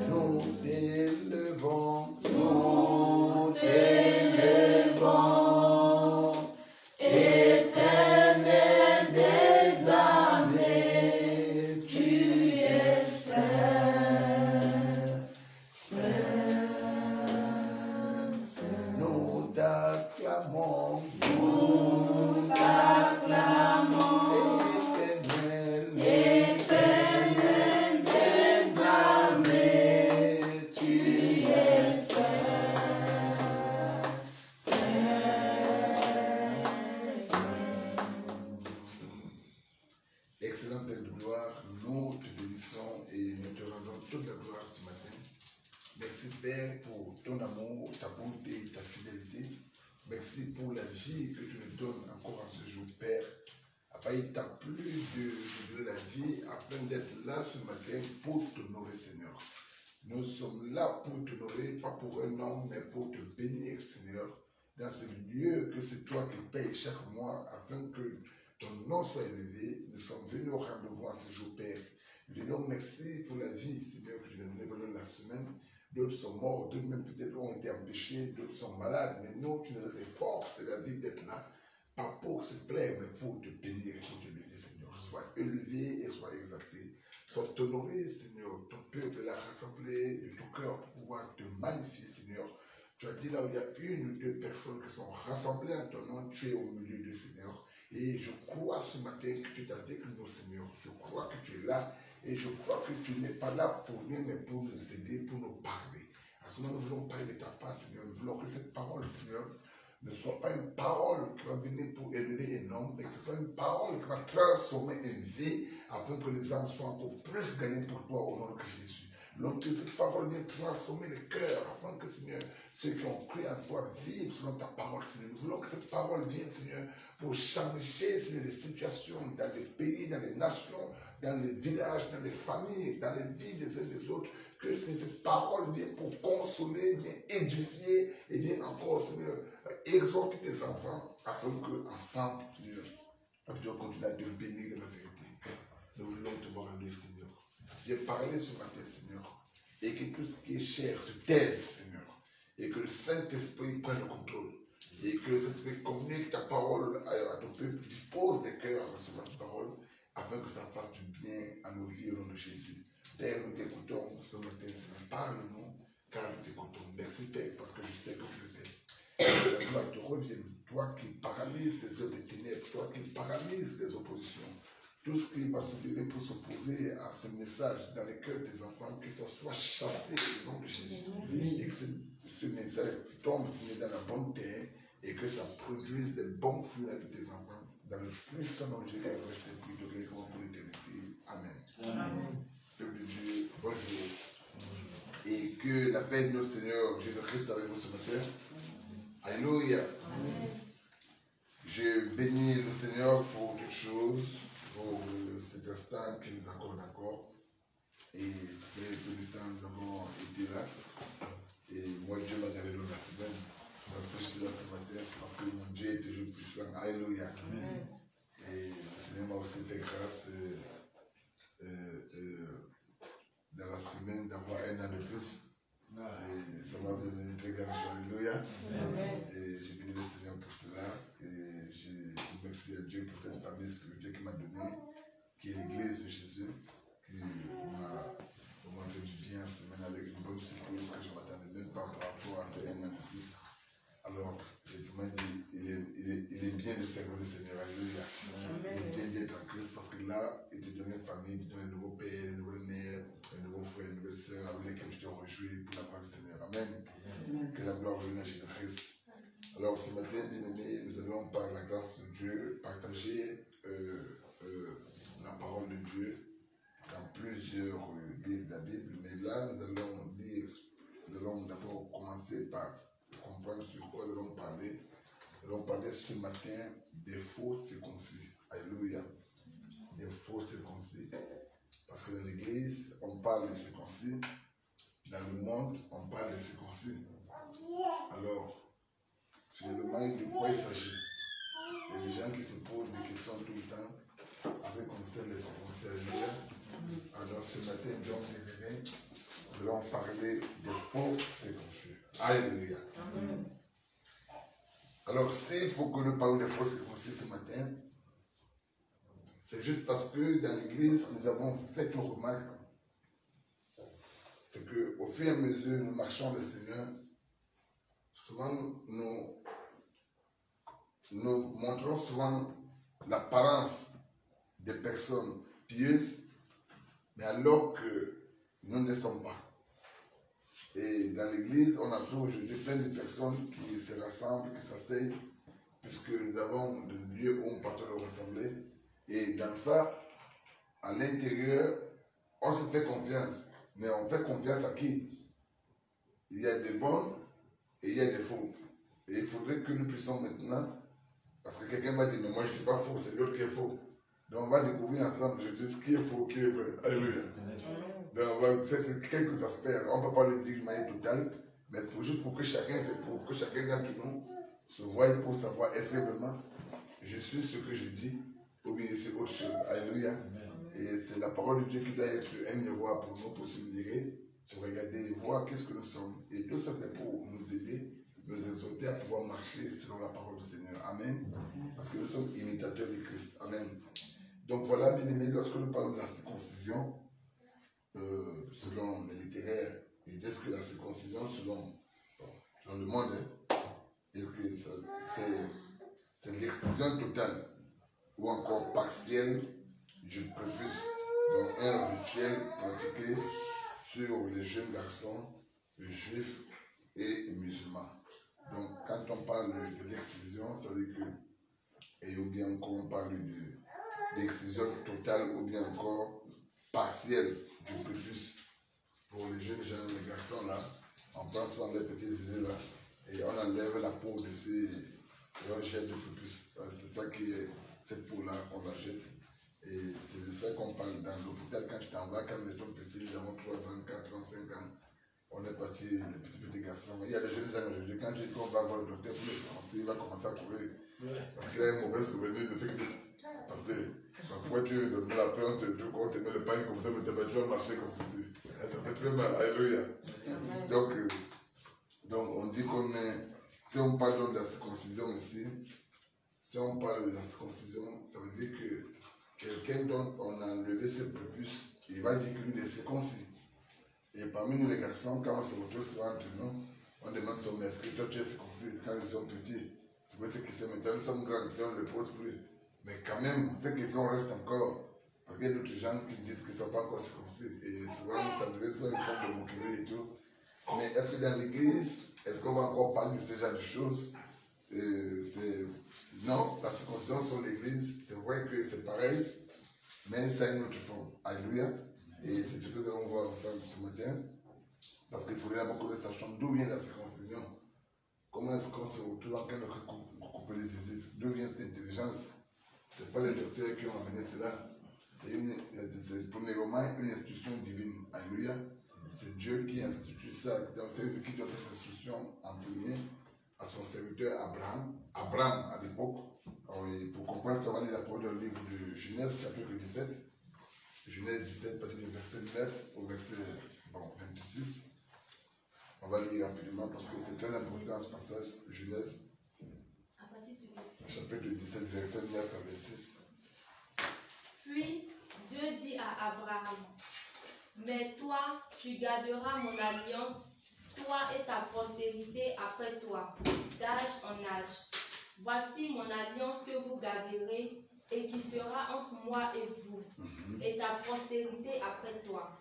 Nous t'élevons, t'acclamons, nous t'acclamons, Éternel des armées, tu es saint, Excellent Père de gloire, nous te bénissons et nous te rendons toute la gloire ce matin. Merci Père pour ton amour, ta bonté, ta fidélité. Merci pour la vie que tu nous donnes encore en ce jour, Père. Afin il t'a plu de la vie, afin d'être là ce matin pour t'honorer, Seigneur. Nous sommes là pour t'honorer, pas pour un homme, mais pour te bénir, Seigneur, dans ce lieu que c'est toi qui payes chaque mois, afin que ton nom soit élevé. Nous sommes venus au rendez-vous en ce jour, Père. Nous te disons merci pour la vie, Seigneur, que tu nous as donnée pendant la semaine. D'autres sont morts, d'autres même peut-être ont été empêchés, d'autres sont malades, mais nous, tu nous donnes les forces et la vie d'être là, pas pour se plaire, mais pour te bénir et pour te lever, Seigneur. Sois élevé et sois exalté. Sois honoré, Seigneur. Ton peuple l'a rassemblé de tout cœur pour pouvoir te magnifier, Seigneur. Tu as dit là où il y a une ou deux personnes qui sont rassemblées en ton nom, tu es au milieu de Seigneur. Et je crois ce matin que tu es avec nous, Seigneur. Je crois que tu es là. Et je crois que tu n'es pas là pour nous, mais pour nous aider, pour nous parler. À ce moment, nous voulons parler de ta part, Seigneur. Nous voulons que cette parole, Seigneur, ne soit pas une parole qui va venir pour élever un homme, mais que ce soit une parole qui va transformer une vie, afin que les âmes soient encore plus gagnées pour toi au nom de Jésus. Donc que cette parole vienne transformer le cœur, afin que, Seigneur, ceux qui ont cru en toi vivent selon ta parole, Seigneur. Nous voulons que cette parole vienne, Seigneur, pour changer, Seigneur, les situations dans les pays, dans les nations, dans les villages, dans les familles, dans les vies des uns et des autres, que cette parole vienne pour consoler, vienne édifier et vienne encore, Seigneur, exhorter tes enfants, afin qu'ensemble, Seigneur, nous puissions continuer à te bénir de la vérité. Nous voulons te voir en Dieu, Seigneur. Viens parler ce matin, Seigneur, et que tout ce qui est cher se taise, Seigneur, et que le Saint-Esprit prenne le contrôle. Et que le Saint-Esprit communique ta parole à ton peuple, dispose des cœurs à recevoir ta parole, afin que ça fasse du bien à nos vies au nom de Jésus. Père, nous t'écoutons ce matin, Seigneur. Parle-nous, car nous t'écoutons. Merci, Père, parce que je sais que tu le fais. Que la gloire te revienne. Toi qui paralyses les œuvres des ténèbres, toi qui paralyses les oppositions, tout ce qui va se lever pour s'opposer à ce message dans les cœurs des enfants, que ça soit chassé au nom de Jésus. Et que ce message tombe dans la bonne terre et que ça produise des bons fruits avec tes enfants. Dans le puissant nom de Jésus, je te prie de répondre pour l'éternité. Amen. Peuple de Dieu, bonjour. Et que la paix de notre Seigneur Jésus-Christ avec vous ce matin. Alléluia. Je bénis le Seigneur pour toutes choses, pour cet instant qu'il nous accorde encore. Et ça fait peu de temps nous avons été là. Et moi, Dieu m'a gardé dans la semaine. Donc, si je suis là ce matin, c'est parce que mon Dieu est toujours puissant. Alléluia. Et le Seigneur m'a aussi fait grâce dans la semaine d'avoir un an de plus. Et ça m'a donné une très grande joie. Alléluia. Et j'ai béni le Seigneur pour cela. Et je remercie à Dieu pour cette famille spirituelle qu'il m'a donnée, qui est l'église de Jésus, qui m'a fait du bien en semaine avec une bonne surprise que je ne m'attendais même pas par rapport à ces un an de plus. Alors, effectivement, il est bien de servir le Seigneur. Alléluia. Il est bien d'être en Christ parce que là, il te donne une famille, il te donne un nouveau père, une nouvelle mère, un nouveau frère, une nouvelle sœur avec lesquels tu te réjouis pour la gloire du Seigneur. Amen. Que la gloire revienne à Jésus-Christ. Alors, ce matin, bien-aimés, nous allons, par la grâce de Dieu, partager la parole de Dieu dans plusieurs livres de la Bible. Mais là, nous allons d'abord commencer par comprendre sur quoi nous allons parler. Nous allons parler ce matin des faux circoncis. Alléluia. Des faux circoncis. Parce que dans l'église, on parle des circoncis. Dans le monde, on parle des circoncis. Alors, finalement, de quoi il s'agit? Il y a des gens qui se posent des questions tout le temps en ce qui concerne les circoncis. Alléluia. Alors, ce matin, Dieu s'est réveillé. Nous allons parler des faux circoncis. Alléluia. Alors, s'il faut que nous parlions des faux circoncis ce matin, c'est juste parce que dans l'église, nous avons fait une remarque. C'est qu'au fur et à mesure, nous marchons le Seigneur. Souvent, nous nous montrons souvent l'apparence des personnes pieuses, mais alors que nous ne le sommes pas. Et dans l'église, on a toujours aujourd'hui plein de personnes qui se rassemblent, qui s'asseyent, puisque nous avons des lieux où on peut nous rassembler. Et dans ça, à l'intérieur, on se fait confiance. Mais on fait confiance à qui? Il y a des bons et il y a des faux. Et il faudrait que nous puissions maintenant, parce que quelqu'un va dire, mais moi je ne suis pas faux, c'est l'autre qui est faux. Donc on va découvrir ensemble, je dis, qui est faux, qui est vrai. Alléluia. Donc c'est quelques aspects. On ne peut pas le dire de manière totale, mais c'est juste pour que chacun d'entre nous se voie pour savoir est-ce que vraiment je suis ce que je dis ou bien je suis autre chose. Alléluia. Et c'est la parole de Dieu qui doit être un miroir pour nous, pour se mirer, se regarder et voir qu'est-ce que nous sommes. Et tout ça, c'est pour nous aider, nous exhorter à pouvoir marcher selon la parole du Seigneur. Amen. Parce que nous sommes imitateurs de Christ. Amen. Donc voilà, bien aimés, lorsque nous parlons de la circoncision, selon les littéraires, ils disent que la circoncision, selon le monde, c'est l'excision totale ou encore partielle du prépuce, donc un rituel pratiqué sur les jeunes garçons, juifs et musulmans. Donc quand on parle de l'excision, ça veut dire que, ou bien encore on parle d'excision totale ou bien encore partielle du prépuce pour les jeunes garçons là, on prend souvent des petits idées là et on enlève la peau de ces et on jette du prépuce. C'est ça qui est cette peau là, on la jette. Et c'est de ça qu'on parle dans l'hôpital quand tu t'en vas, quand nous étions petits, nous avons 3 ans, 4 ans, 5 ans. On est parti, les petits garçons. Il y a des jeunes gens aujourd'hui, quand tu dis qu'on va voir le docteur pour le français, il va commencer à courir. Parce qu'il a un mauvais souvenir de ce qui s'est passé. Parfois, tu veux donner la plante, on te met le pain comme ça, mais tu vas marcher comme ceci. Ça fait très mal. Alléluia. Donc, on dit qu'on est. Si on parle de la circoncision ici, si on parle de la circoncision, ça veut dire que quelqu'un dont on a enlevé ce prépuce, il va dire que lui est circoncis. Et parmi nous les garçons, quand on se retrouve souvent entre nous, on demande son maître, toi tu es circoncis quand ils sont petits. C'est pour ce qui se maintenant, nous sommes grands, on ne le pose plus. Mais quand même, ces questions restent encore. Parce qu'il y a d'autres gens qui disent qu'ils ne sont pas encore circoncis. Et souvent, ça devait être une forme de moquerie et tout. Mais est-ce que dans l'église, est-ce qu'on va encore parler de ce genre de choses? Non, la circoncision sur l'église, c'est vrai que c'est pareil, mais c'est une autre forme. Alléluia. Et c'est ce que nous allons voir ensemble ce matin. Parce qu'il faudrait d'abord que nous sachions d'où vient la circoncision. Comment est-ce qu'on se retrouve en train de couper les zizi? D'où vient cette intelligence? Ce n'est pas les docteurs qui ont amené cela. C'est premièrement une institution divine. Alléluia. C'est Dieu qui institue ça. C'est lui qui donne cette instruction en premier à son serviteur Abraham. Abraham à l'époque. Pour comprendre ça, on va lire la parole dans le livre de Genèse, chapitre 17. Genèse 17, partir du verset 9 au verset 26. On va lire rapidement parce que c'est très important ce passage. Genèse, chapitre 17, verset 9 à 26. Puis Dieu dit à Abraham, mais toi, tu garderas mon alliance, toi et ta postérité après toi, d'âge en âge. Voici mon alliance que vous garderez et qui sera entre moi et vous, et ta postérité après toi.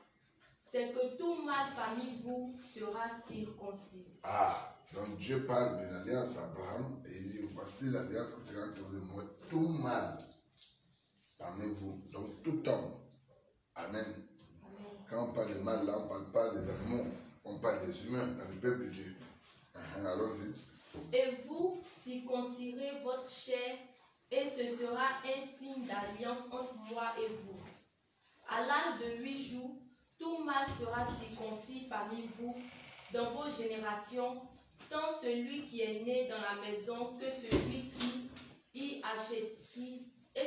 C'est que tout mâle parmi vous sera circoncis. Donc Dieu parle de l'alliance à Abraham et il dit, voici l'alliance qui sera entre moi, tout mâle parmi vous, donc tout homme. Amen. Quand on parle de mâle, là, on ne parle pas des animaux, on parle des humains, dans le peuple de Dieu. Allons-y. Et vous circoncirez votre chair, et ce sera un signe d'alliance entre moi et vous. À l'âge de 8 jours, tout mâle sera circoncis parmi vous dans vos générations, tant celui qui est né dans la maison que celui qui y achète, et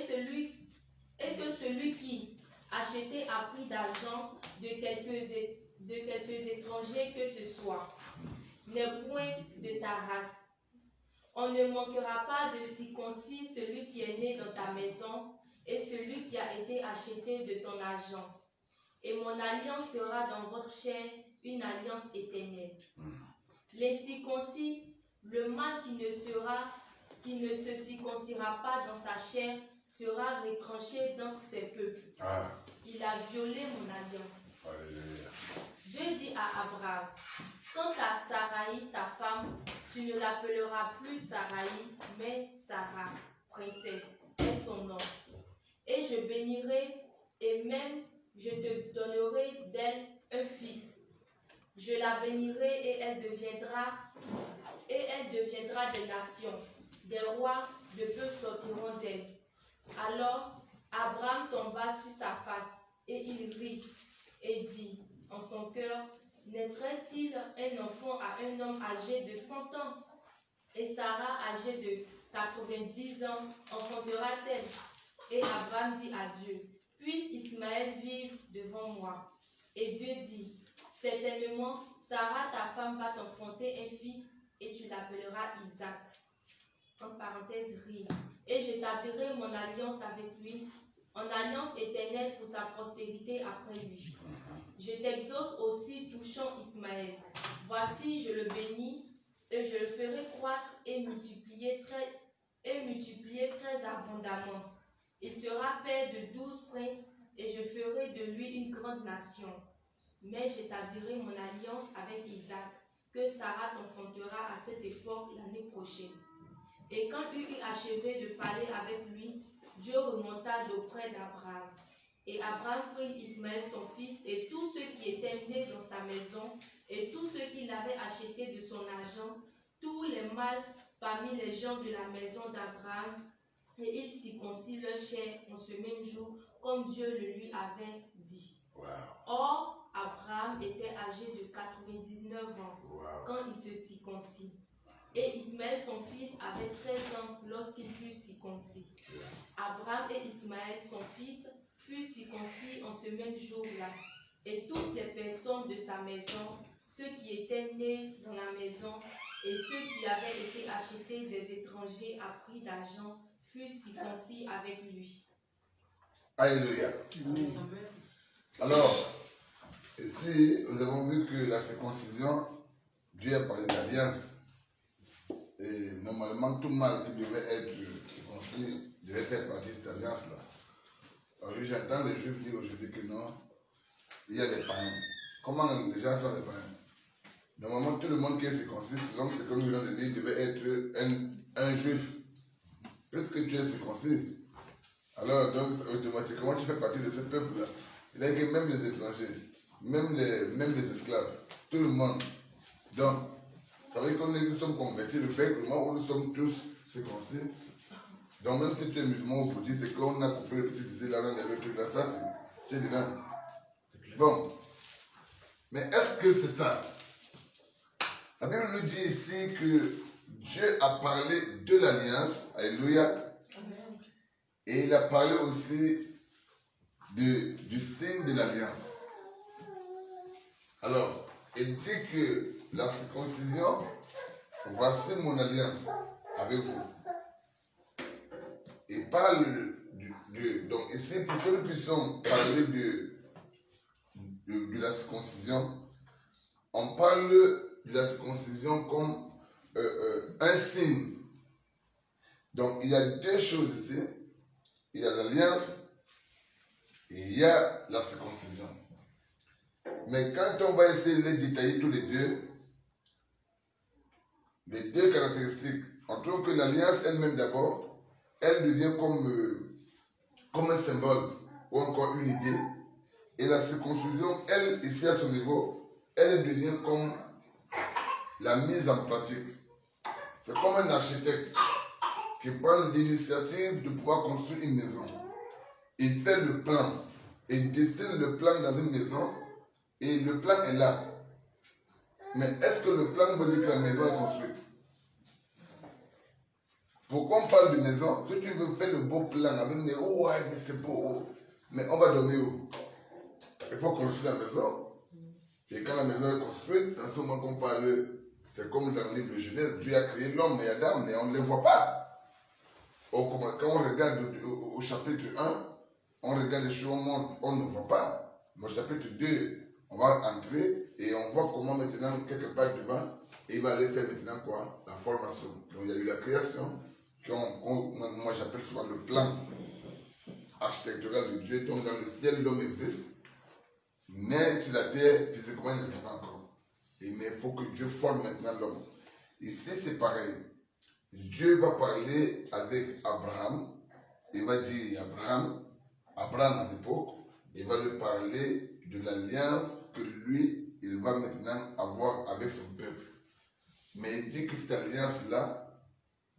que celui qui acheté à prix d'argent de quelques étrangers que ce soit, n'est point de ta race. On ne manquera pas de circoncis celui qui est né dans ta maison et celui qui a été acheté de ton argent. Et mon alliance sera dans votre chair une alliance éternelle. Les circoncis, le mâle qui qui ne se circoncira pas dans sa chair sera retranché d'entre ses peuples. Il a violé mon alliance. Alléluia. Dieu dit à Abraham, quant à Saraï, ta femme, tu ne l'appelleras plus Saraï, mais Sarah, princesse, est son nom. Et je bénirai, et même je te donnerai d'elle un fils. Je la bénirai et elle deviendra des nations. Des rois de peu sortiront d'elle. Alors Abraham tomba sur sa face et il rit et dit en son cœur, naîtrait-il un enfant à un homme âgé de 100 ans? Et Sarah, âgée de 90 ans, enfantera-t-elle? Et Abraham dit à Dieu, puisse Ismaël vivre devant moi. Et Dieu dit, certainement, Sarah, ta femme, va t'enfanter un fils et tu l'appelleras Isaac. En parenthèse, rire. Et j'établirai mon alliance avec lui, en alliance éternelle pour sa postérité après lui. Je t'exauce aussi touchant Ismaël. Voici, je le bénis et je le ferai croître et multiplier très abondamment. Il sera père de 12 princes et je ferai de lui une grande nation. Mais j'établirai mon alliance avec Isaac, que Sarah t'enfantera à cette époque l'année prochaine. Et quand il eut achevé de parler avec lui, Dieu remonta d'auprès d'Abraham. Et Abraham prit Ismaël son fils et tous ceux qui étaient nés dans sa maison et tous ceux qu'il avait achetés de son argent, tous les mâles parmi les gens de la maison d'Abraham, et il circoncit leur chair en ce même jour, comme Dieu le lui avait dit. Wow. Or, Abraham était âgé de 99 ans quand il se circoncit. Et Ismaël, son fils, avait 13 ans lorsqu'il fut circoncis. Abraham et Ismaël, son fils, furent circoncis en ce même jour-là. Et toutes les personnes de sa maison, ceux qui étaient nés dans la maison et ceux qui avaient été achetés des étrangers à prix d'argent, furent circoncis avec lui. Alléluia. Alors, ici, nous avons vu que la circoncision, Dieu a parlé d'alliance. Et normalement, tout mâle qui devait être circoncis devait faire partie de cette alliance-là. Alors, j'entends les Juifs dire aujourd'hui que non, il y a les païens. Comment les gens sont les païens? Normalement, tout le monde qui est circoncis, selon ce que nous venons de dire, devait être un Juif. Puisque tu es circoncis, alors donc, automatiquement, tu fais partie de ce peuple-là. Il y a que même les étrangers, même les esclaves, tout le monde. Donc, ça veut dire que nous sommes convertis, le fait que nous sommes tous circoncis. Donc, même si tu es musulman ou bouddhiste, c'est qu'on a coupé le petit zizi là, on a levé le truc là, ça, tu es dedans. Bon. Mais est-ce que c'est ça? La Bible nous dit ici que Dieu a parlé de l'alliance, alléluia, et il a parlé aussi du signe de l'alliance. Alors, il dit que la circoncision, voici mon alliance avec vous. Il parle donc ici, pour que nous puissions parler de la circoncision, on parle de la circoncision comme un signe. Donc, il y a deux choses ici. Il y a l'alliance et il y a la circoncision. Mais quand on va essayer de les détailler tous les deux caractéristiques, on trouve que l'alliance elle-même d'abord, elle devient comme un symbole ou encore une idée. Et la circoncision, elle, ici à son niveau, elle devient comme la mise en pratique. C'est comme un architecte qui prend l'initiative de pouvoir construire une maison. Il fait le plan. Il dessine le plan dans une maison et le plan est là. Mais est-ce que le plan veut dire que la maison est construite? Pourquoi on parle de maison? Si tu veux faire le beau plan avec mais oh ouais, mais c'est beau. Mais on va dormir où? Il faut construire la maison. Et quand la maison est construite, c'est à ce moment qu'on parle. C'est comme dans le livre de Genèse, Dieu a créé l'homme et Adam, mais on ne les voit pas. Quand on regarde au chapitre 1, on regarde les choses au monde, on ne voit pas. Mais au chapitre 2, on va entrer et on voit comment maintenant, quelque part devant, il va aller faire maintenant quoi? La formation. Donc il y a eu la création, moi j'appelle souvent le plan architectural de Dieu. Donc dans le ciel, l'homme existe, mais sur la terre, physiquement, il n'existe pas encore. Mais il faut que Dieu forme maintenant l'homme. Ici, c'est pareil. Dieu va parler avec Abraham. Il va dire Abraham à l'époque, il va lui parler de l'alliance que lui, il va maintenant avoir avec son peuple. Mais il dit que cette alliance-là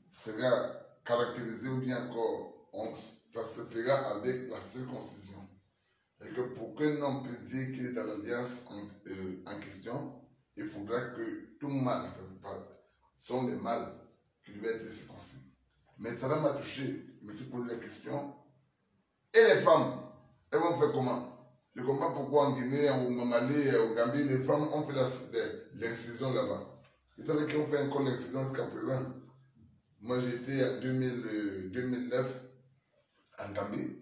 sera caractérisée ou bien encore, ça se fera avec la circoncision. Et que pour qu'un homme puisse dire qu'il est dans l'alliance en question, il faudra que tout mâle, sont les mâles qui doivent être circoncis. Mais ça m'a touché, je me suis posé la question. Et les femmes, elles vont faire comment? Je comprends pourquoi en Guinée, au Mali, au Gambie, les femmes ont fait l'incision là-bas. Vous savez qu'ils ont fait encore l'incision jusqu'à présent. Moi, j'ai été en 2009 en Gambie.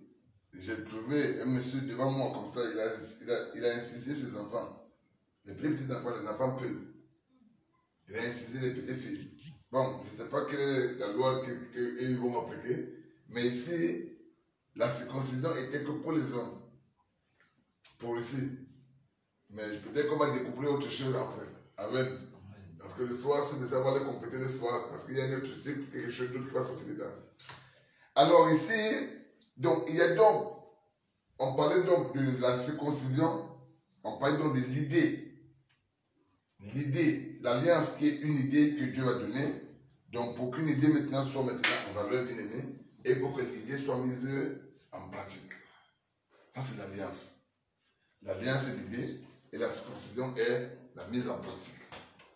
J'ai trouvé un monsieur devant moi comme ça, il a incisé ses enfants. Les plus petits enfants, les enfants peuvent. Il a incisé les petites filles. Bon, je ne sais pas quelle est la loi qu'ils vont m'appliquer, mais ici, la circoncision était que pour les hommes. Pour ici. Mais peut-être qu'on va découvrir autre chose après. Amen. Parce que le soir, c'est de savoir les compléter le soir. Parce qu'il y a un autre truc, quelque chose d'autre qui va sortir dedans. Alors ici, donc, il y a donc, on parlait donc de la circoncision, on parlait donc de l'idée. L'idée, l'alliance qui est une idée que Dieu a donnée. Donc, pour qu'une idée maintenant soit maintenant en valeur bien aimée, il faut que l'idée soit mise en pratique. Ça, c'est l'alliance. L'alliance est l'idée et la circoncision est la mise en pratique.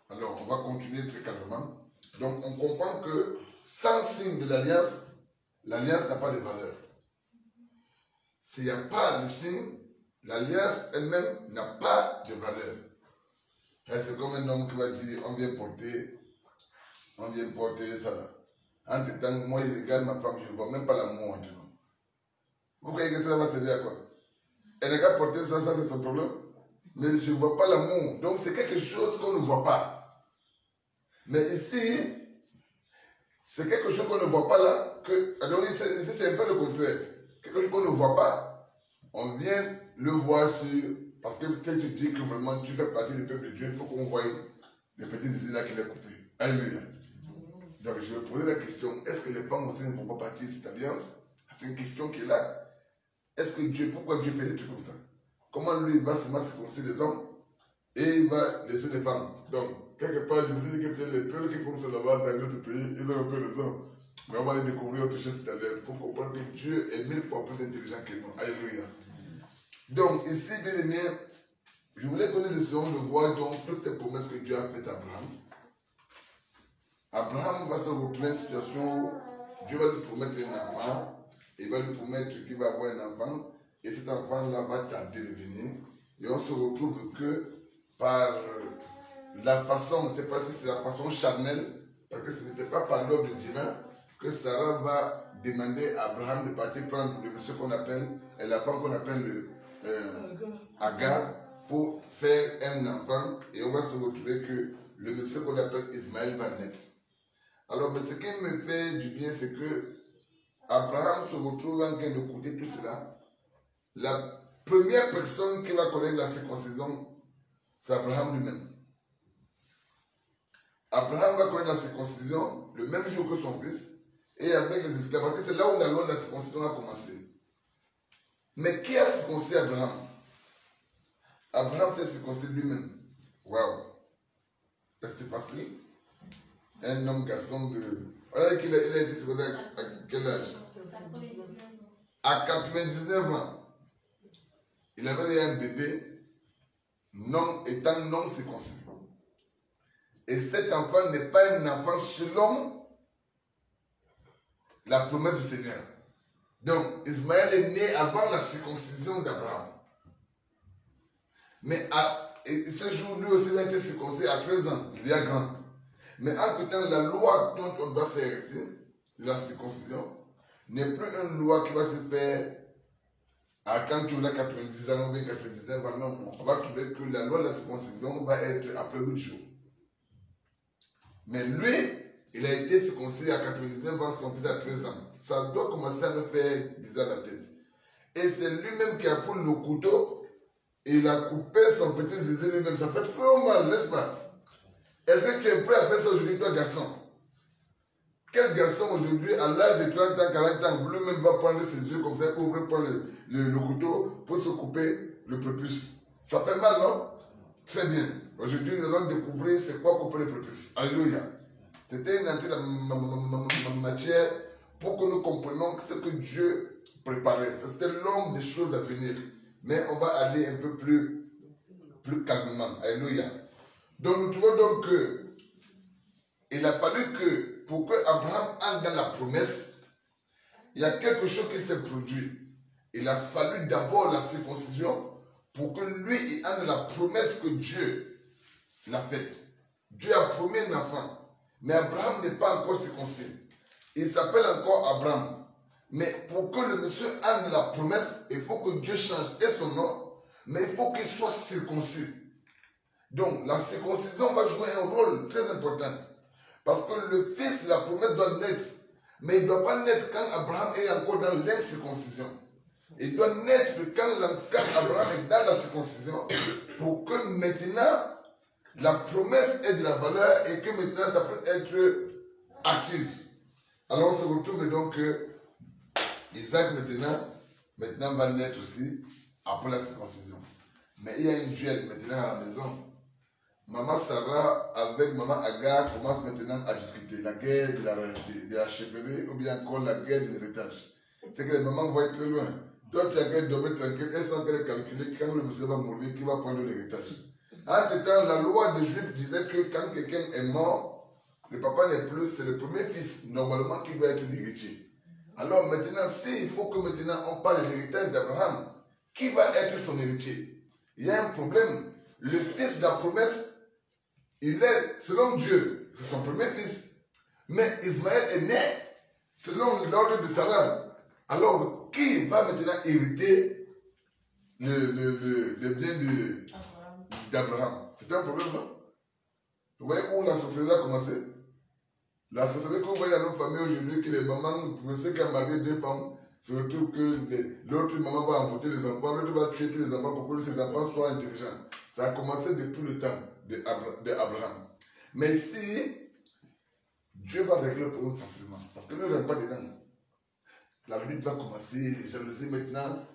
Alors, on va continuer très calmement. Donc, on comprend que sans signe de l'alliance, l'alliance n'a pas de valeur. S'il n'y a pas de signe, l'alliance elle-même n'a pas de valeur. C'est comme un homme qui va dire, on vient porter ça là. Entre temps, moi je regarde ma femme, je ne vois même pas l'amour entre nous. Vous croyez que ça va servir à quoi? Elle n'a qu'à porter ça, c'est son problème. Mais je ne vois pas l'amour. Donc c'est quelque chose qu'on ne voit pas. Mais ici, c'est quelque chose qu'on ne voit pas là. Alors ici c'est un peu le contraire. Quelque chose qu'on ne voit pas, on vient le voir sur... Parce que si tu dis que vraiment tu fais partie du peuple de Dieu, il faut qu'on voie les petits zizi là qu'il a coupés. Alléluia. Donc je vais poser la question, est-ce que les femmes aussi ne font pas partie de cette alliance? C'est une question qui est là. Est-ce que Dieu, pourquoi Dieu fait des trucs comme ça? Comment lui il va seulement circoncire les hommes et il va laisser les femmes? Donc, quelque part, je me suis dit que peut-être les peuples qui font ça là-bas dans d'autres pays, ils ont un peu raison. Mais on va aller découvrir autre chose tout à l'heure pour comprendre que Dieu est 1000 fois plus intelligent que nous. Alléluia. Donc, ici, bien aimé, je voulais que nous essayons de voir donc toutes ces promesses que Dieu a faites à Abraham. Abraham va se retrouver dans une situation où Dieu va lui promettre un enfant, il va lui promettre qu'il va avoir un enfant, et cet enfant-là va tarder de venir. Et on se retrouve que par la façon, je ne sais pas si c'est la façon charnelle, parce que ce n'était pas par l'ordre divin, que Sarah va demander à Abraham de partir prendre le monsieur qu'on appelle, et la femme qu'on appelle Agar, pour faire un enfant, et on va se retrouver que le monsieur qu'on appelle Ismaël va naître. Alors, mais ce qui me fait du bien, c'est que Abraham se retrouve en train de coûter tout cela. La première personne qui va connaître la circoncision, c'est Abraham lui-même. Abraham va connaître la circoncision le même jour que son fils, et avec les esclaves, parce que c'est là où la loi de la circoncision a commencé. Mais qui a circoncis Abraham? Abraham s'est circoncis lui-même. Waouh! C'est facile. Un homme garçon de... Alors qu'il a été circoncis à quel âge? À 99 ans. Il avait un bébé étant non circoncis. Et cet enfant n'est pas un enfant selon la promesse du Seigneur. Donc, Ismaël est né avant la circoncision d'Abraham. Mais ce jour, lui aussi a été circoncis à 13 ans. Il est grand. Mais entre-temps, la loi dont on doit faire ici, la circoncision, n'est plus une loi qui va se faire quand tu as 90 ans ou bien 99 ans. Non, on va trouver que la loi de la circoncision va être après 8 jours. Mais lui, il a été est circoncis à 99 ans, son fils à 13 ans. Ça doit commencer à me faire bizarre la tête. Et c'est lui-même qui a pris le couteau et il a coupé son petit zizi lui-même. Ça fait trop mal, n'est-ce pas? Est-ce que tu es prêt à faire ça aujourd'hui, toi, garçon? Quel garçon aujourd'hui, à l'âge de 30 ans, 40 ans, lui-même va prendre ses yeux comme ça, ouvrir, prendre le couteau pour se couper le prépuce? Ça fait mal, non? Très bien. Aujourd'hui, nous allons découvrir c'est quoi couper le prépuce. Alléluia. C'était une entrée dans ma matière pour que nous comprenions ce que Dieu préparait. C'était l'homme des choses à venir. Mais on va aller un peu plus calmement. Alléluia. Donc nous trouvons donc que il a fallu que pour que Abraham entre dans la promesse, il y a quelque chose qui s'est produit. Il a fallu d'abord la circoncision pour que lui il entre dans la promesse que Dieu l'a faite. Dieu a promis un enfant. Mais Abraham n'est pas encore circoncis. Il s'appelle encore Abraham. Mais pour que le monsieur ait la promesse, il faut que Dieu change et son nom, mais il faut qu'il soit circoncis. Donc, la circoncision va jouer un rôle très important. Parce que le fils de la promesse doit naître. Mais il ne doit pas naître quand Abraham est encore dans l'incirconcision. Il doit naître quand Abraham est dans la circoncision, pour que maintenant, la promesse ait de la valeur et que maintenant ça puisse être actif. Alors on se retrouve donc que Isaac maintenant va naître aussi après la circoncision. Mais il y a une duel maintenant à la maison. Maman Sarah avec maman Agar commence maintenant à discuter la guerre de la chefferie ou bien encore la guerre de l'héritage. C'est que les mamans vont être très loin. Toi tu as qu'à dormir tranquille, elles sont en train de calculer quand le monsieur va mourir, qui va prendre l'héritage. Entre-temps, la loi des Juifs disait que quand quelqu'un est mort, le papa n'est plus, c'est le premier fils, normalement, qui doit être l'héritier. Alors maintenant, s'il faut que maintenant on parle de l'héritage d'Abraham, qui va être son héritier? Il y a un problème. Le fils de la promesse, il est, selon Dieu, c'est son premier fils. Mais Ismaël est né selon l'ordre de Sarah. Alors, qui va maintenant hériter le bien d'Abraham? C'est un problème, non? Vous voyez où la société a commencé? La société que vous voyez dans nos familles aujourd'hui, que les mamans, monsieur qui a marié deux femmes, se retrouve que l'autre maman va envoûter les enfants, l'autre va tuer tous les enfants pour que ses enfants soient intelligents. Ça a commencé depuis le temps d'Abraham. Mais ici, Dieu va régler le problème facilement. Parce que lui, il n'est pas dedans. La lutte va commencer, les jalousies maintenant.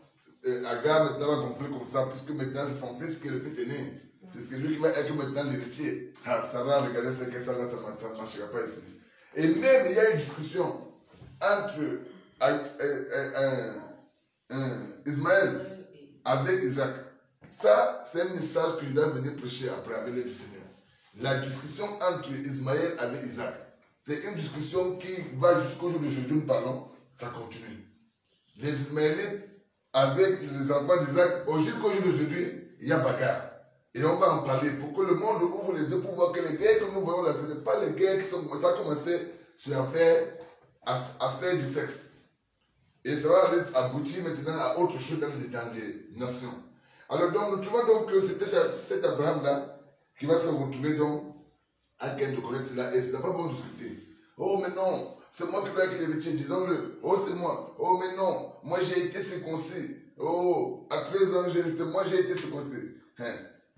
Agar maintenant va gonfler comme ça, puisque maintenant c'est son fils qui est le fils aîné. C'est lui qui va être maintenant l'héritier. Ah, Sarah, regardez ce que ça ne marchera pas ici. Et même il y a une discussion entre Ismaël avec Isaac. Ça, c'est un message que je dois venir prêcher après avec l'aide du Seigneur. La discussion entre Ismaël avec Isaac, c'est une discussion qui va jusqu'au jour d'aujourd'hui, nous parlons, ça continue. Les Ismaélites avec les enfants d'Isaac, jusqu'au jour d'aujourd'hui, il y a bagarre. Et on va en parler pour que le monde ouvre les yeux pour voir que les guerres que nous voyons là, ce n'est pas les guerres qui sont commencées à commencer sur affaire du sexe. Et ça va aboutir maintenant à autre chose dans les nations. Alors donc, nous trouvons donc que c'est cet Abraham-là qui va se retrouver donc à quelqu'un de connaître cela. Et ce n'est pas bon discuter. Oh mais non, c'est moi qui dois être l'héritier, disons-le. Oh c'est moi. Oh mais non, moi j'ai été circoncis. Oh, à 13 ans, moi j'ai été circoncis.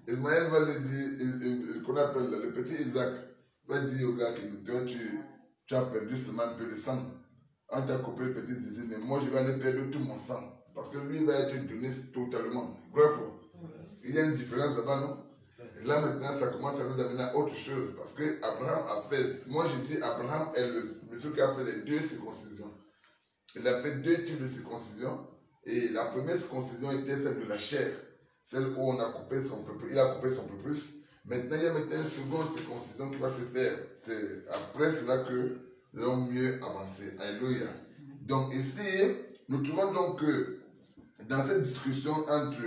Ismaël va lui dire, qu'on appelle le petit Isaac, va dire au gars que toi tu as perdu seulement un peu de sang. On t'a coupé le petit zizi, mais moi je vais aller perdre tout mon sang. Parce que lui va être donné totalement. Bref, il y a une différence là-bas, non? Et là maintenant ça commence à nous amener à autre chose. Parce que Abraham a fait, moi je dis Abraham est le monsieur qui a fait les deux circoncisions. Il a fait deux types de circoncision. Et la première circoncision était celle de la chair. Celle où on a coupé son prépuce, il a coupé son prépuce. Maintenant, il y a maintenant une seconde circoncision qui va se faire. C'est après cela que nous allons mieux avancer. Alléluia. Donc ici, nous trouvons donc que dans cette discussion entre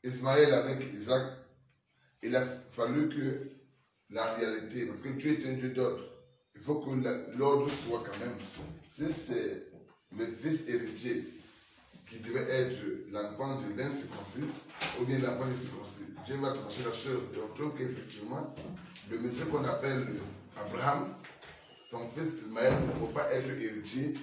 Ismaël avec Isaac, il a fallu que la réalité, parce que Dieu est un Dieu d'ordre, il faut que l'ordre soit quand même. Si c'est le fils héritier qui devait être l'enfant de l'incirconcis ou bien l'enfant de circoncis, Dieu va trancher la chose. Et on trouve qu'effectivement, le monsieur qu'on appelle Abraham, son fils Ismaël ne faut pas être héritier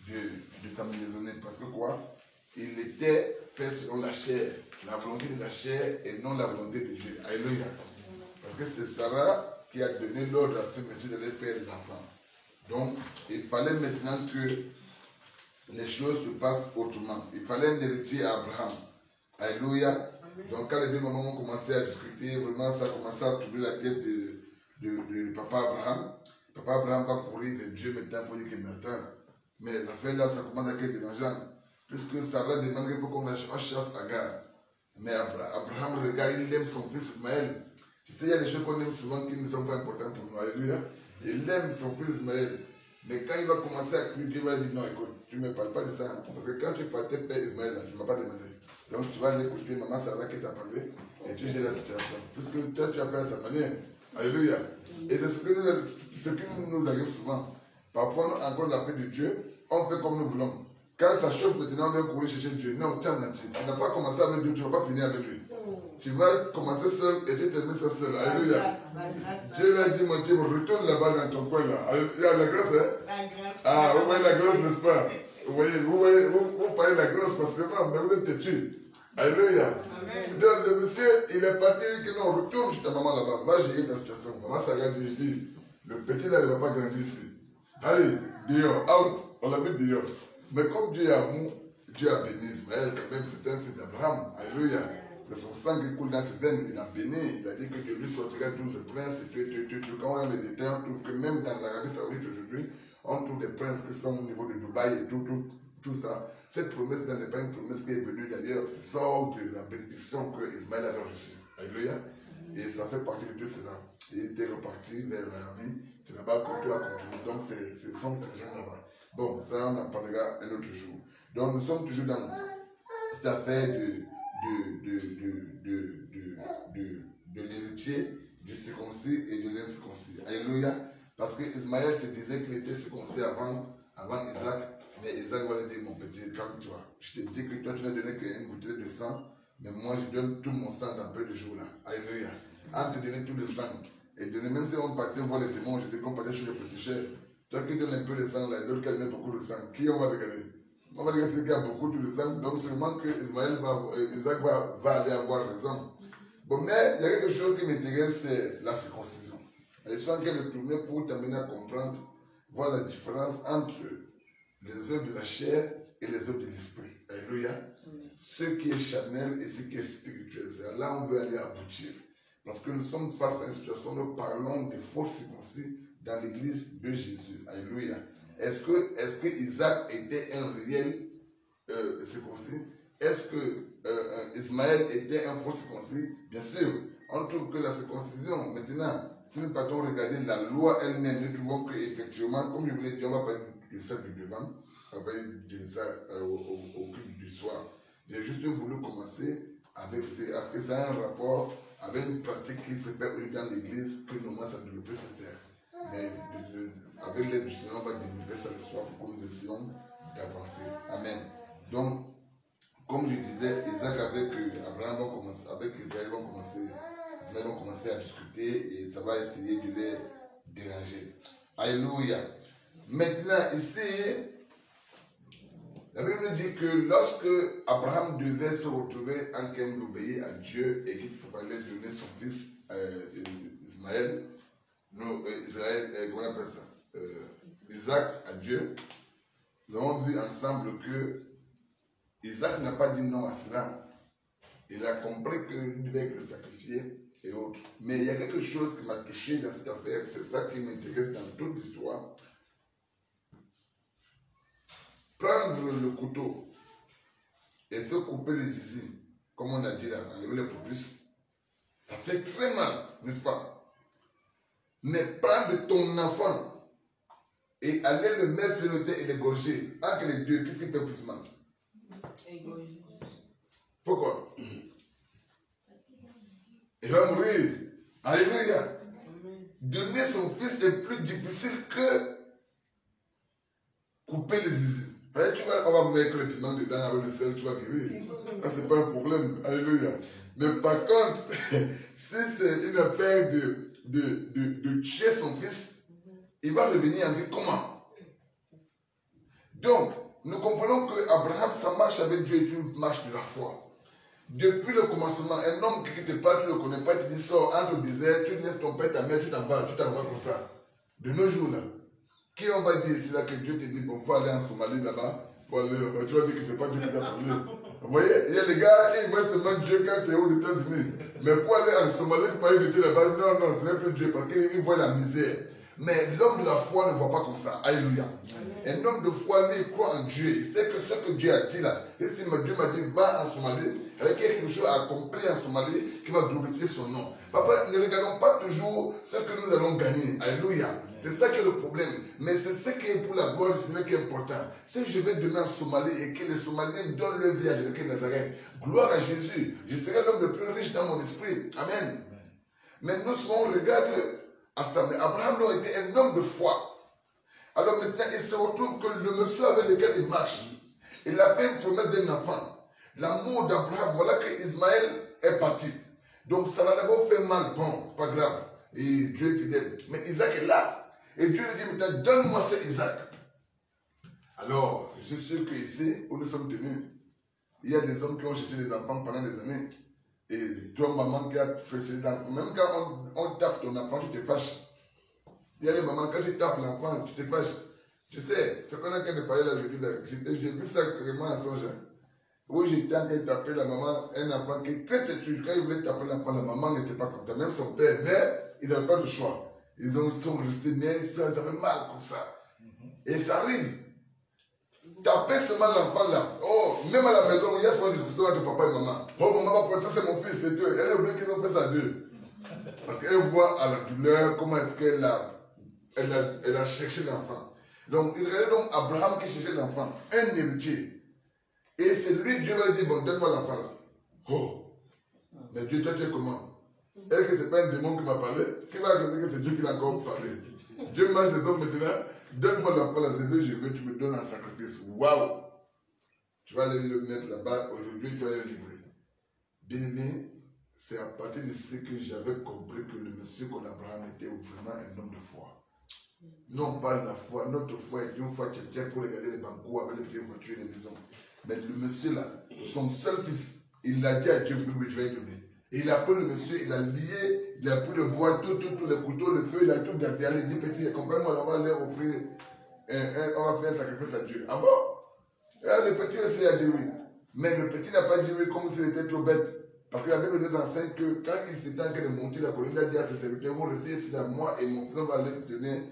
de sa maisonnée. Parce que quoi? Il était fait selon la chair, la volonté de la chair et non la volonté de Dieu. Alléluia. Parce que c'est Sarah qui a donné l'ordre à ce monsieur d'aller faire des enfants. Donc, il fallait maintenant que les choses se passent autrement. Il fallait un héritier à Abraham. Alléluia. Donc, quand les deux mamans ont commencé à discuter, vraiment, ça a commencé à troubler la tête de papa Abraham. Papa Abraham va courir vers Dieu maintenant pour dire qu'il m'attend. Mais l'affaire là, ça commence à être dérangeant. Puisque Sarah demande qu'il faut qu'on chasse Agar. Mais Abraham regarde, il aime son fils Ismaël. Tu sais, il y a des choses qu'on aime souvent qui ne sont pas importantes pour nous. Alléluia. Il aime son fils Ismaël. Mais quand il va commencer à crier, Dieu va dire non, écoute, tu ne me parles pas de ça. Parce que quand tu partais père Ismaël, là, tu ne m'as pas demandé. Donc tu vas aller écouter maman Sarah qui t'a parlé et tu gères la situation. Puisque toi, tu as fait à ta manière. Alléluia. Et c'est ce qui nous arrive souvent. Parfois, nous, encore la paix de Dieu, on fait comme nous voulons. Quand ça chauffe maintenant, on vient courir chercher Dieu. Non, tu n'as pas commencé avec Dieu, tu ne vas pas finir avec lui. Tu vas commencer seul et tu termines ça seul. Alléluia. Dieu lui a dit, mon Dieu, retourne là-bas dans ton coin là. Il y a la grâce, hein? La grâce. Ah, vous voyez la grâce, n'est-ce pas? Vous parlez de la grâce parce que vous êtes têtu. Alléluia. Donc le monsieur, il est parti, il dit que non, retourne chez ta maman là-bas, va gérer ta situation. Maman Sarah dit, le petit là, il ne va pas grandir ici. Allez, dehors, out, on l'a mis dehors. Mais comme Dieu est amour, Dieu a béni Ismaël, quand même, c'est un fils d'Abraham. Alléluia. C'est son sang qui coule dans ses veines, il a béni, il a dit que Dieu lui sortira 12 princes, et quand on a les détails, on trouve que même dans l'Arabie Saoudite aujourd'hui, on trouve des princes qui sont au niveau de Dubaï et tout ça. Cette promesse n'est pas une promesse qui est venue d'ailleurs, c'est sort de la bénédiction que Ismaël avait reçue. Alléluia. Et ça fait partie de tout cela. Il était reparti vers l'Arabie, c'est là-bas que tout a continué. Donc c'est son gens là-bas. Bon, ça on en parlera un autre jour. Donc nous sommes toujours dans cette affaire de l'héritier, du circoncis et de l'incirconcis. Alléluia. Parce que Ismaël se disait qu'il était circoncis avant Isaac. Mais Isaac va lui dire, mon petit, calme-toi. Je te dis que toi, tu n'as donné qu'une bouteille de sang, mais moi, je donne tout mon sang dans peu de jours là. Alléluia. En te donner tout le sang, et donner, même si on partait voir les démons, je dis qu'on partait chez les petits chers. Toi qui donnes un peu de sang là, et d'autres qui donnent beaucoup de sang, qui on va regarder? On va regarder celui qui a beaucoup de sang, donc sûrement que Isaac va aller avoir raison. Bon, mais il y a quelque chose qui m'intéresse, c'est la circoncision. Et je sens qu'elle est tournée pour t'amener à comprendre, voir la différence entre les œuvres de la chair et les œuvres de l'esprit. Alléluia. Ce qui est charnel et ce qui est spirituel. C'est là où on veut aller aboutir. Parce que nous sommes face à une situation, nous parlons de faux circoncis dans l'église de Jésus. Alléluia. Est-ce que Isaac était un réel circoncis? Est-ce que Ismaël était un faux circoncis? Bien sûr. On trouve que la circoncision, maintenant, si nous partons regarder la loi elle-même, nous trouvons qu'effectivement, comme je vous l'ai dit, on va parler de ça du devant, on va parler de ça au culte du soir. J'ai juste voulu commencer avec ça un rapport avec une pratique qui se fait dans l'église que normalement ça ne devrait plus se faire. Mais avec l'aide du Seigneur, on va développer ça le soir pour que nous essayons d'avancer. Amen. Donc, comme je disais, Isaac avec Abraham vont commencer, avec Israël vont commencer à discuter et ça va essayer de les déranger. Alléluia. Maintenant, ici, la Bible nous dit que lorsque Abraham devait se retrouver en train d'obéir à Dieu et qu'il fallait donner son fils Ismaël, comment on appelle ça? Isaac à Dieu, nous avons vu ensemble que Isaac n'a pas dit non à cela. Il a compris qu'il devait le sacrifier et autres. Mais il y a quelque chose qui m'a touché dans cette affaire, c'est ça qui m'intéresse dans toute l'histoire. Prendre le couteau et se couper les zizi, comme on a dit là, enlever les prépuces, ça fait très mal, n'est-ce pas? Mais prendre ton enfant et aller le mettre sur le terre et l'égorger, entre les deux, qu'est-ce qui fait plus mal? Égorger. Pourquoi? Il va mourir. Alléluia. Donner son fils est plus difficile que couper les zizi. On va mettre les piments dedans avec le sel, tu vas guérir. Ça, c'est pas un problème. Alléluia. Mais par contre, si c'est une affaire de tuer son fils, il va revenir en vie comment? Donc, nous comprenons que Abraham, sa marche avec Dieu est une marche de la foi. Depuis le commencement, un homme qui ne te parle, tu ne le connais pas, tu te dis sors, entre au désert, tu laisses ton père, ta mère, tu t'en vas comme ça. De nos jours là, qui on va dire ici là que Dieu te dit, bon, il faut aller en Somalie là-bas, tu vas dire que ce n'est pas Dieu qui t'a parlé. Vous voyez, il y a des gars, ils voient seulement Dieu quand c'est aux États-Unis. Mais pour aller en Somalie, pour parler de Dieu là-bas, non, ce n'est plus Dieu parce qu'ils voient la misère. Mais l'homme de la foi ne voit pas comme ça. Alléluia. Un homme de foi, lui, il croit en Dieu. Il sait que ce que Dieu a dit là, et si Dieu m'a dit, va en Somalie, avec quelque chose à accomplir en Somalie qui va glorifier son nom. Papa, ne regardons pas toujours ce que nous allons gagner. Alléluia. C'est ça qui est le problème. Mais c'est ce qui est pour la gloire du Seigneur qui est important. Si je vais demain en Somalie et que les Somaliens donnent leur vie à Jésus-Christ de Nazareth, gloire à Jésus. Je serai l'homme le plus riche dans mon esprit. Amen. Mais nous souvent, on regarde à ça. Mais Abraham a été un homme de foi. Alors maintenant, il se retrouve que le monsieur avec lequel il marche, il a fait une promesse d'un enfant. L'amour d'Abraham, voilà que Ismaël est parti. Donc ça va d'abord faire mal, bon, c'est pas grave. Et Dieu est fidèle. Mais Isaac est là. Et Dieu lui dit maintenant, donne-moi ce Isaac. Alors, je suis sûr qu'ici, où nous sommes tenus, il y a des hommes qui ont cherché des enfants pendant des années. Et toi, maman, qui a cherché des enfants, même quand on tape ton enfant, tu te fâches. Il y a des mamans, quand tu tapes l'enfant, tu te fâches. Je sais, ce qu'on a qu'à parler là aujourd'hui, j'ai vu ça vraiment à Sonja. Où j'étais en train de taper la maman, un enfant qui est très têtu. Quand il voulait taper l'enfant, la maman n'était pas contente, même son père. Mais ils n'avaient pas le choix. Ils sont restés, mais ça avait mal comme ça. Et ça arrive. Taper seulement l'enfant là. Oh, même à la maison, il y a souvent une discussion entre papa et maman. Oh, maman va prendre ça, c'est mon fils, c'est eux. Elle est oubliée qu'ils ont fait ça à deux. Parce qu'elle voit à la douleur comment est-ce qu'elle a cherché l'enfant. Donc, il y a donc Abraham qui cherchait l'enfant, un héritier. Et c'est lui, Dieu lui dit, bon, donne-moi l'enfant là. Oh, mais Dieu, toi, tu es comment? Est-ce que ce n'est pas un démon qui m'a parlé? Qui va dire que c'est Dieu qui l'a encore parlé? Dieu mange les hommes maintenant, donne-moi l'enfant là, c'est Dieu, je veux, tu me donnes un sacrifice. Waouh! Tu vas aller le mettre là-bas, aujourd'hui, tu vas le livrer. Bien-aimé, c'est à partir de ce que j'avais compris que le monsieur qu'on Abraham était vraiment un homme de foi. Non pas de la foi, notre foi est une foi chrétienne pour regarder les bancots avec les petites voitures et les maisons. Mais le monsieur là, son seul fils, il l'a dit à Dieu, oui, je vais lui donner. Et il a pris le monsieur, il a lié, il a pris le bois, tout les couteaux, le feu, il a tout gardé. Il dit, petit, accompagne-moi, on va leur offrir, on va faire un sacrifice à Dieu. Ah bon? Et le petit aussi a dit oui. Mais le petit n'a pas dit oui comme s'il était trop bête. Parce que la Bible nous enseigne que quand il s'était en train de monter la colline, il a dit à ses serviteurs, vous restez ici là, moi et mon fils, on va aller donner.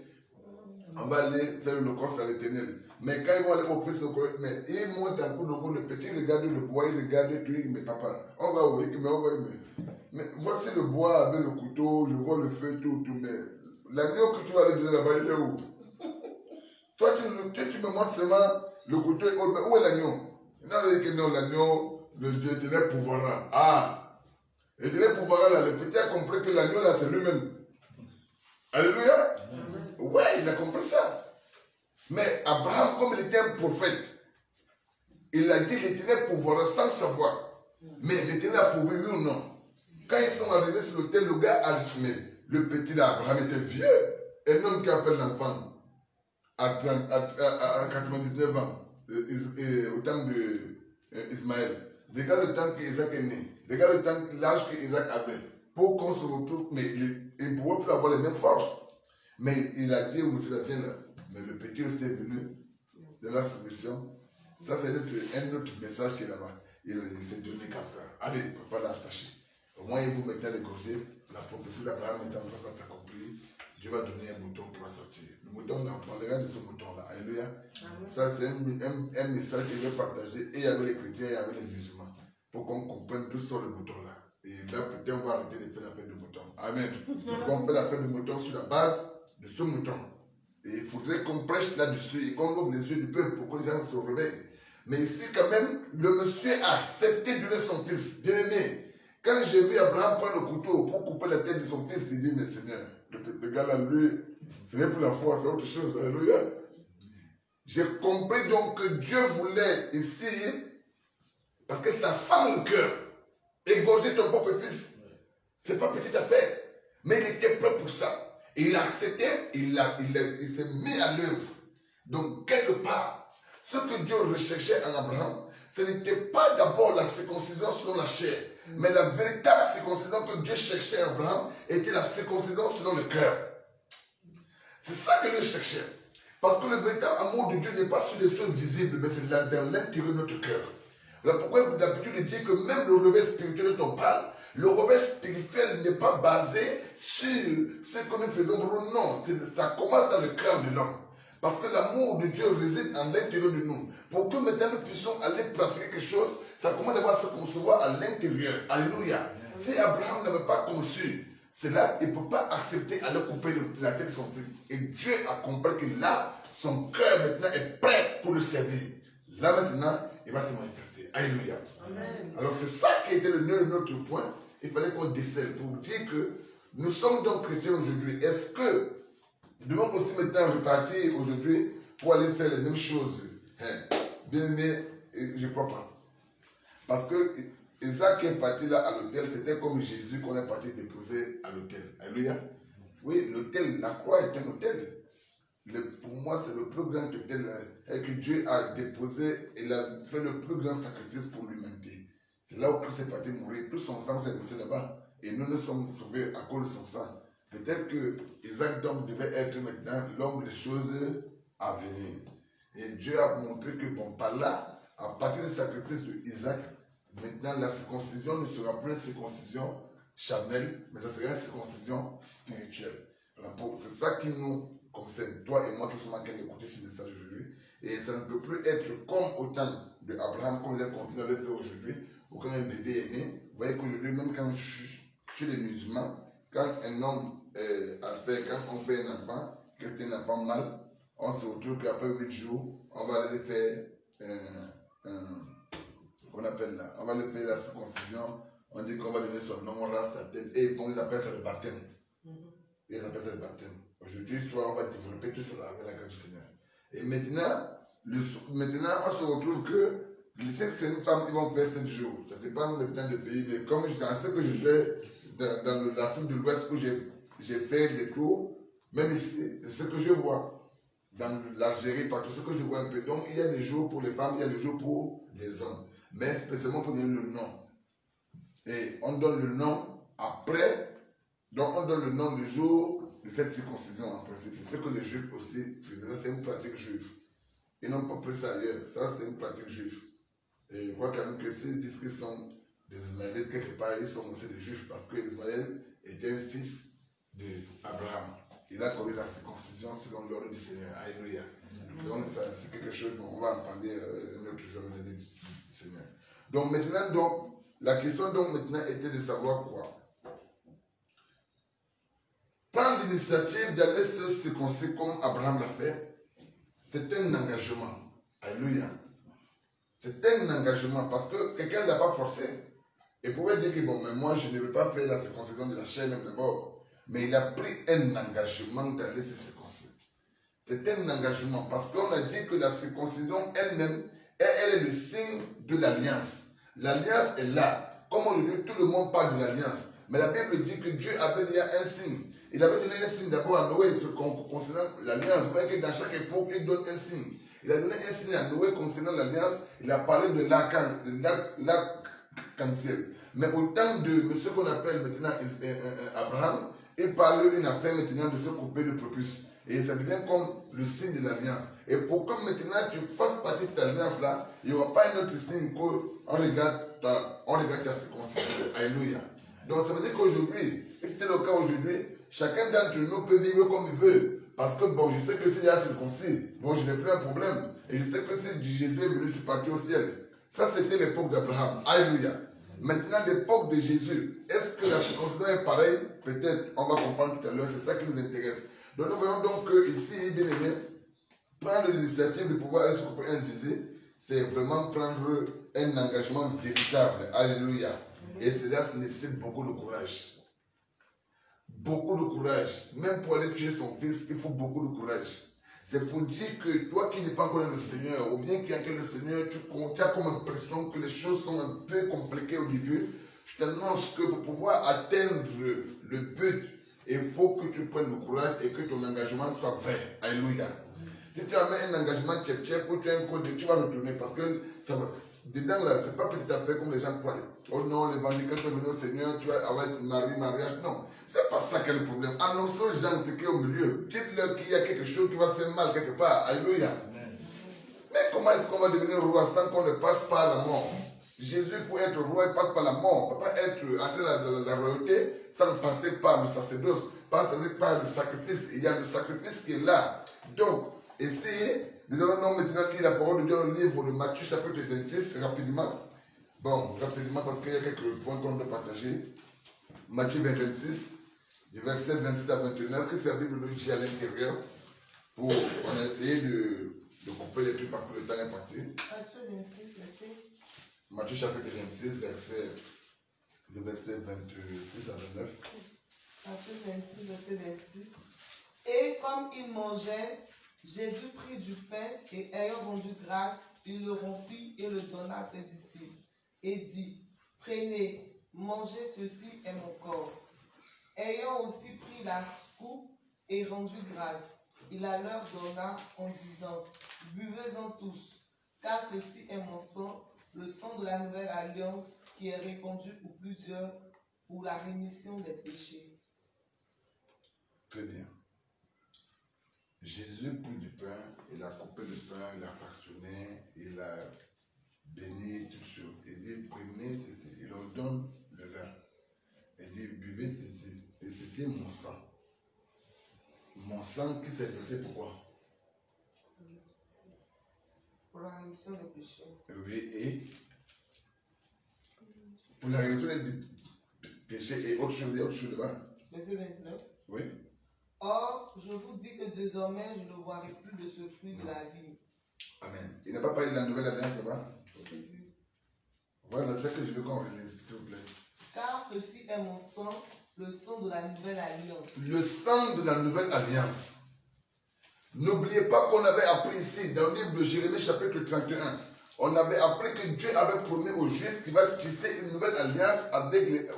On va aller faire l'Holocauste à l'Éternel. Mais quand ils vont aller offrir ce Holocauste, mais ils montent en coup de roue, le petit regarde le bois, il regarde tout, il dit, mais papa, on va ouvrir, mais on va mais voici le bois avec le couteau, je vois le feu, tout, mais l'agneau que tu vas aller donner là-bas, il est où? Toi, tu me montres seulement le couteau, mais où est l'agneau? Non, il dit que non, l'agneau, l'Éternel pourvoira. Ah, l'Éternel pourvoira là, le petit a compris que l'agneau là, c'est lui-même. Alléluia. Ouais, il a compris ça. Mais Abraham, comme il était un prophète, il a dit l'Éternel pourvoira sans savoir. Mais l'Éternel a pourvu, oui ou non? Quand ils sont arrivés sur l'autel, le gars a assumé. Le petit là, Abraham était vieux. Un homme qui appelle l'enfant à 99 ans, au temps d'Ismaël. Regarde le temps qu'Isaac est né. Regarde l'âge qu'Isaac avait. Pour qu'on se retrouve, mais il ne pouvait plus avoir les mêmes forces. Mais il a dit au monsieur, viens là. Mais le petit aussi est venu de la soumission. Ça, c'est un autre message qui est là-bas. Il s'est donné comme ça. Allez, papa l'a attaché. Au moins, il vous mettez à l'égorger. La prophétie d'Abraham est en train de s'accomplir. Dieu va donner un mouton qui va sortir. Le mouton, là, on parlera de ce mouton-là. Alléluia. Ça, c'est un message qu'il veut partager et avec les chrétiens et avec les musulmans. Pour qu'on comprenne d'où sort le mouton-là. Et là, peut-être, on va arrêter de faire la fête du mouton. Amen. On fait la fête du mouton sur la base de ce mouton. Et il faudrait qu'on prêche là-dessus et qu'on ouvre les yeux du peuple pour que les gens se réveillent. Mais ici, quand même, le monsieur a accepté de donner son fils. Bien aimé. Quand j'ai vu Abraham prendre le couteau pour couper la tête de son fils, il dit, mais Seigneur, le gars là, lui, ce n'est plus la foi, c'est autre chose. Alléluia. J'ai compris donc que Dieu voulait ici, parce que ça fend le cœur, égorger ton propre fils. C'est pas petite affaire. Mais il était prêt pour ça. Et il a accepté, il s'est mis à l'œuvre. Donc, quelque part, ce que Dieu recherchait en Abraham, ce n'était pas d'abord la circoncision selon la chair, mais la véritable circoncision que Dieu cherchait en Abraham était la circoncision selon le cœur. C'est ça que Dieu cherchait. Parce que le véritable amour de Dieu n'est pas sur des choses visibles, mais c'est dans l'intérieur de notre cœur. Voilà pourquoi vous avez l'habitude de dire que même le réveil spirituel dont on parle, le réveil spirituel n'est pas basé sur ce que nous faisons. Non, ça commence dans le cœur de l'homme. Parce que l'amour de Dieu réside en l'intérieur de nous. Pour que maintenant nous puissions aller pratiquer quelque chose, ça commence d'abord à se concevoir à l'intérieur. Alléluia. Si Abraham n'avait pas conçu cela, il ne peut pas accepter aller couper la tête de son fils. Et Dieu a compris que là, son cœur maintenant est prêt pour le servir. Là maintenant, il va se manifester. Alléluia. Amen. Alors c'est ça qui était le nœud de notre point. Il fallait qu'on décèle pour dire que nous sommes donc chrétiens aujourd'hui. Est-ce que nous devons aussi maintenant repartir aujourd'hui pour aller faire les mêmes choses? Bien aimé, je ne crois pas. Parce que Isaac est parti là à l'autel, c'était comme Jésus qu'on est parti déposer à l'autel. Alléluia. Oui, l'autel, la croix est un autel. Pour moi, c'est le plus grand autel que Dieu a déposé. Il a fait le plus grand sacrifice pour l'humanité. C'est là où Christ est parti mourir. Tout son sang s'est versé là-bas. Et nous nous sommes sauvés à cause de son sang. Peut-être que Isaac donc devait être maintenant l'homme des choses à venir. Et Dieu a montré que bon, par là, à partir du sacrifice de Isaac, maintenant la circoncision ne sera plus une circoncision charnelle, mais ça sera une circoncision spirituelle. C'est ça qui nous concerne, toi et moi qui sommes en train d'écouter ce message aujourd'hui. Et ça ne peut plus être comme au temps d'Abraham, comme il a continué à le faire aujourd'hui, ou quand un bébé est né. Vous voyez qu'aujourd'hui, même quand chez les musulmans, quand un homme quand on fait un enfant, que c'est un enfant mâle, on se retrouve qu'après 8 jours, on va aller faire qu'on appelle là, on va aller faire la circoncision, on dit qu'on va donner son nom, on rase la tête, et ils appellent ça le baptême. Ils appellent ça le baptême. Aujourd'hui, on va développer tout cela avec la grâce du Seigneur. Et maintenant, on se retrouve que les 5 femmes, ils vont faire 7 jours. Ça dépend du temps de pays, mais comme dans ce que je fais dans l'Afrique de l'Ouest où j'ai fait des tours, même ici, c'est ce que je vois. Dans l'Algérie, partout, ce que je vois un peu. Donc, il y a des jours pour les femmes, il y a des jours pour les hommes. Mais spécialement pour donner le nom. Et on donne le nom après. Donc, on donne le nom du jour de cette circoncision en principe. C'est ce que les Juifs aussi faisaient. C'est une pratique juive. Ils n'ont pas pris ça ailleurs. Ça, c'est une pratique juive. Et je crois quand même que s'ils disent qu'ils sont des Ismaélites, quelque part, ils sont aussi des Juifs parce que Ismaël était un fils d'Abraham. Il a connu la circoncision selon l'ordre du Seigneur. Alléluia. Donc, c'est quelque chose qu'on va en parler un autre jour du Seigneur. Donc, maintenant, la question maintenant était de savoir quoi? Prendre l'initiative d'aller se circoncire comme Abraham l'a fait, c'est un engagement. Alléluia. C'est un engagement parce que quelqu'un ne l'a pas forcé. Il pouvait dire que bon, mais moi je ne veux pas faire la circoncision de la chair même d'abord. Mais il a pris un engagement d'aller se circoncire. C'est un engagement parce qu'on a dit que la circoncision elle-même, elle est le signe de l'alliance. L'alliance est là. Comme on le dit, tout le monde parle de l'alliance. Mais la Bible dit que Dieu avait déjà un signe. Il avait donné un signe d'abord à Noé concernant l'alliance. Vous voyez que dans chaque époque, il donne un signe. Il a donné un signe à Noé concernant l'alliance. Il a parlé de l'arc-en-ciel. Mais au temps de ce qu'on appelle maintenant Abraham, il parle une affaire maintenant de se couper le prépuce. Et ça devient comme le signe de l'alliance. Et pour que maintenant tu fasses partie de cette alliance-là, il n'y aura pas un autre signe qu'on regarde ta circoncision. Alléluia. Donc ça veut dire qu'aujourd'hui, et c'était le cas aujourd'hui, chacun d'entre nous peut vivre comme il veut. Parce que bon, je sais que s'il y a circoncis, bon, je n'ai plus un problème. Et je sais que si Jésus est venu, c'est parti au ciel. Ça, c'était l'époque d'Abraham. Alléluia. Maintenant, l'époque de Jésus, est-ce que la circoncision est pareille? Peut-être, on va comprendre tout à l'heure, c'est ça qui nous intéresse. Donc nous voyons donc que ici, bien aimé, prendre l'initiative de pouvoir se couper un zizi, c'est vraiment prendre un engagement véritable. Alléluia. Et cela nécessite beaucoup de courage. Beaucoup de courage. Même pour aller tuer son fils, il faut beaucoup de courage. C'est pour dire que toi qui n'es pas encore dans le Seigneur, ou bien qui es encore dans le Seigneur, tu as comme impression que les choses sont un peu compliquées au début. Je t'annonce que pour pouvoir atteindre le but, il faut que tu prennes le courage et que ton engagement soit vrai. Alléluia. Si tu as mis un engagement chef ou tu as un code, tu vas retourner parce que ça va. Dedans là, c'est pas petit à petit comme les gens croient. Oh non, l'évangile, quand tu es venu au Seigneur, tu vas avoir mariage. Non, c'est pas ça qui est le problème. Annonçons aux gens ce qui est au milieu. Dites-leur qu'il y a quelque chose qui va faire mal quelque part. Alléluia. Mais comment est-ce qu'on va devenir roi sans qu'on ne passe par la mort? Jésus, pour être roi, il passe par la mort. Il ne peut pas être entré dans la royauté sans passer par le sacerdoce, passer par le sacrifice. Il y a le sacrifice qui est là. Donc, essayez. Nous allons maintenant lire la parole de Dieu dans le livre de Matthieu, chapitre 26, rapidement. Bon, rapidement, parce qu'il y a quelques points qu'on doit partager. Matthieu 26, du verset 26 à 29, que c'est la Bible nous dit à l'intérieur. On a essayé de couper les trucs parce que le temps est parti. Matthieu 26, verset. Matthieu chapitre 26, verset 26 à 29. Matthieu 26, verset 26. Et comme il mangeait, Jésus prit du pain et ayant rendu grâce, il le rompit et le donna à ses disciples. Et dit, prenez, mangez, ceci est mon corps. Ayant aussi pris la coupe et rendu grâce, il la leur donna en disant, buvez-en tous, car ceci est mon sang, le sang de la nouvelle alliance qui est répandu pour plusieurs pour la rémission des péchés. Très bien. Jésus prit du pain, il a coupé le pain, il a fractionné, il a béni toutes choses. Il dit, prenez ceci. Il leur donne le vin. Il dit, buvez ceci. Et ceci est mon sang. Mon sang qui s'est versé pourquoi? Pour la rémission des péchés. Oui, et pour la rémission des péchés et autre chose là. Verset 29. Oui. Or, je vous dis que désormais, je ne boirai plus de ce fruit de la vie. Amen. Il n'a pas parlé de la nouvelle alliance là-bas? Au début. Voilà, c'est ce que je veux qu'on relise, s'il vous plaît. Car ceci est mon sang, le sang de la nouvelle alliance. Le sang de la nouvelle alliance. N'oubliez pas qu'on avait appris ici, dans le livre de Jérémie, chapitre 31, on avait appris que Dieu avait promis aux Juifs qu'il va tisser une nouvelle alliance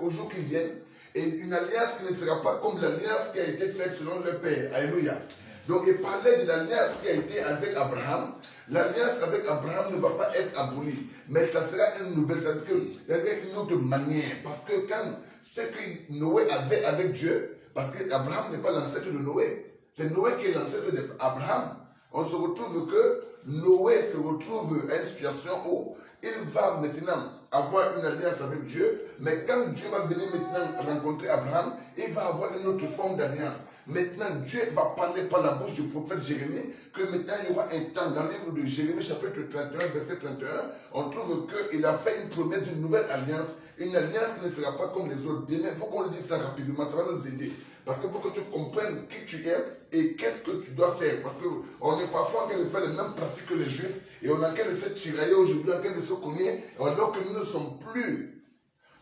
aux jours qui viennent, et une alliance qui ne sera pas comme l'alliance qui a été faite selon le Père. Alléluia. Donc il parlait de l'alliance qui a été avec Abraham. L'alliance avec Abraham ne va pas être abolie, mais ça sera une nouvelle, c'est-à-dire une autre manière. Parce que quand ce que Noé avait avec Dieu, parce qu'Abraham n'est pas l'ancêtre de Noé, c'est Noé qui est l'ancêtre d'Abraham. On se retrouve que Noé se retrouve à une situation où il va maintenant avoir une alliance avec Dieu, mais quand Dieu va venir maintenant rencontrer Abraham, il va avoir une autre forme d'alliance. Maintenant, Dieu va parler par la bouche du prophète Jérémie que maintenant il y aura un temps. Dans le livre de Jérémie, chapitre 31, verset 31, on trouve qu'il a fait une promesse d'une nouvelle alliance, une alliance qui ne sera pas comme les autres. Bien, il faut qu'on le dise ça rapidement, ça va nous aider. Parce que pour que tu comprennes qui tu es et qu'est-ce que tu dois faire. Parce qu'on est parfois en train de faire les mêmes pratiques que les Juifs et on est en train de se tirailler aujourd'hui, en train de se cogner, alors que nous ne sommes plus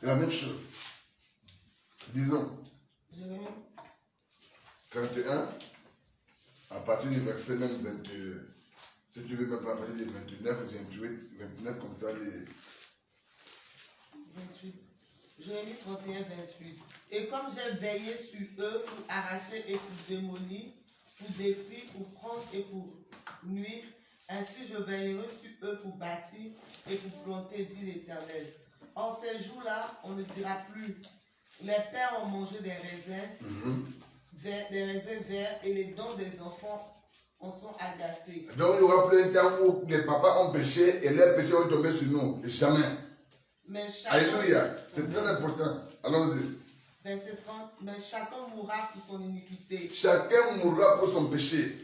la même chose. Disons. Jérémie 31, à partir du verset même 20, si tu veux même à partir du 29, 28, 29, comme ça, les... 28. Jérémie 31, 28. Et comme j'ai veillé sur eux pour arracher et pour démolir, pour détruire, pour prendre et pour nuire, ainsi je veillerai sur eux pour bâtir et pour planter, dit l'Éternel. En ces jours-là, on ne dira plus, les pères ont mangé des raisins, des raisins verts, et les dents des enfants en sont agacés. Donc il y aura plus un temps où les papas ont péché et leurs péchés vont tomber sur nous. Jamais. Mais chacun, Alléluia. C'est très important. Allons-y. Verset 30. Mais chacun mourra pour son iniquité. Chacun mourra pour son péché.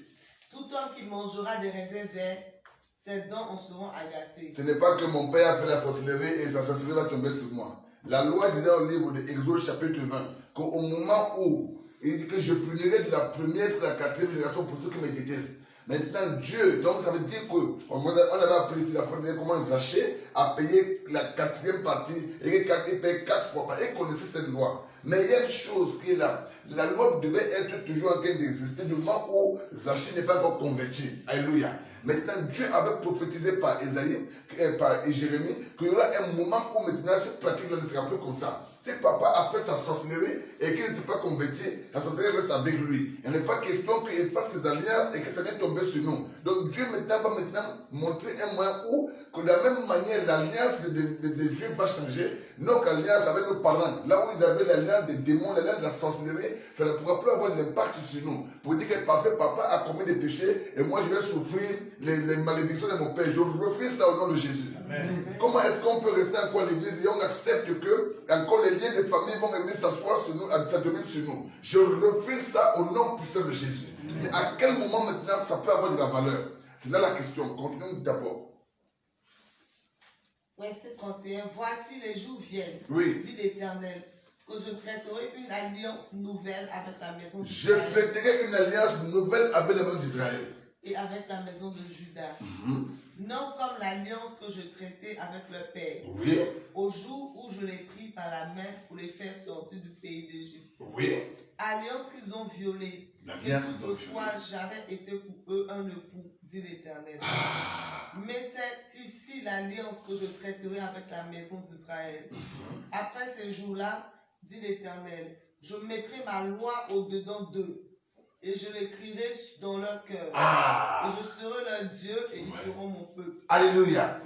Tout homme qui mangera des raisins verts, ses dents en seront agacées. Ce n'est pas que mon père a fait la sorcellerie et sa sorcellerie va tomber sur moi. La loi dit dans le livre de Exode chapitre 20 qu'au moment où il dit que je punirai de la première jusqu'à la quatrième génération pour ceux qui me détestent. Maintenant, Dieu, donc ça veut dire qu'on avait appris ici la fois dernière comment Zaché a payé la quatrième partie et qu'il paye 4 fois. Il connaissait cette loi. Mais il y a une chose qui est là. La loi devait être toujours en train d'exister du moment où Zaché n'est pas encore converti. Alléluia. Maintenant, Dieu avait prophétisé par Esaïe, par Jérémie, qu'il y aura un moment où maintenant cette pratique ne sera plus comme ça. Si papa a fait sa sorcellerie et qu'il ne s'est pas converti, la sorcellerie reste avec lui. Il n'est pas question qu'il fasse ses alliances et que ça vienne tomber sur nous. Donc Dieu va maintenant montrer un moyen où, que de la même manière, l'alliance de Dieu va changer. Notre alliance avec nos parents, là où ils avaient l'alliance des démons, l'alliance de la sorcellerie, ça ne pourra plus avoir d'impact sur nous. Pour dire que parce que papa a commis des péchés et moi je vais souffrir les malédictions de mon père, je refuse ça au nom de Jésus. Amen. Comment est-ce qu'on peut rester encore à l'église et on accepte que encore les liens de famille vont venir s'asseoir sur nous, ça domine sur nous? Je refuse ça au nom puissant de Jésus. Mais à quel moment maintenant ça peut avoir de la valeur? C'est là la question. Continuons d'abord. Verset 31. Voici les jours viennent, dit l'Éternel, que je traiterai une alliance nouvelle avec la maison d'Israël. Je traiterai une alliance nouvelle avec la maison d'Israël. Et avec la maison de Juda. Non comme l'alliance que je traitais avec leur père. Oui. Au jour où je les pris par la main pour les faire sortir du pays d'Égypte. Oui. Alliance qu'ils ont violée. Et toutefois, j'avais été pour eux un époux, dit l'Éternel. Mais c'est ici l'alliance que je traiterai avec la maison d'Israël. Après ces jours-là, dit l'Éternel, je mettrai ma loi au-dedans d'eux. Et je l'écrirai dans leur cœur. Et je serai leur Dieu et ils seront mon peuple. Alléluia.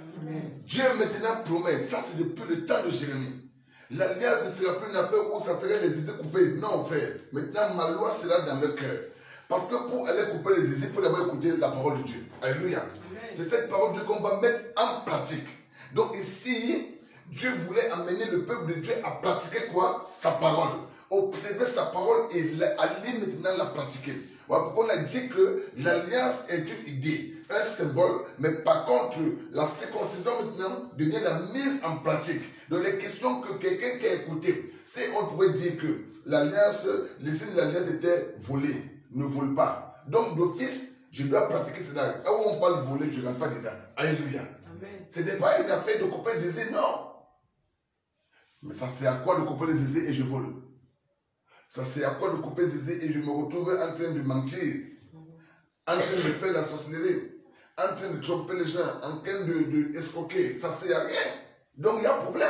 Dieu maintenant promet, ça c'est depuis le temps de Jérémie. L'alliance ne sera plus une affaire où ça serait les idées coupées. Non, frère. Maintenant, ma loi sera dans leur cœur. Parce que pour aller couper les idées, il faut d'abord écouter la parole de Dieu. Alléluia. C'est cette parole de Dieu qu'on va mettre en pratique. Donc ici, Dieu voulait amener le peuple de Dieu à pratiquer quoi? Sa parole. Observer sa parole et aller maintenant la pratiquer. Voilà pourquoi on a dit que l'alliance est une idée, un symbole, mais par contre, la circoncision maintenant devient la mise en pratique. Donc les questions que quelqu'un qui a écouté, c'est on pourrait dire que l'alliance, les signes de l'alliance étaient volés, ne vole pas. Donc d'office, je dois pratiquer cela. Là où on parle de voler, je ne rentre pas dedans. Alléluia. Ce n'est pas une affaire de couper les aisés, non. Mais ça c'est à quoi de couper les aisés et je vole? Ça c'est à quoi de couper les aisés et je me retrouve en train de mentir, en train de faire la sorcellerie, en train de tromper les gens, en train de escroquer. Ça c'est à rien. Donc il y a un problème.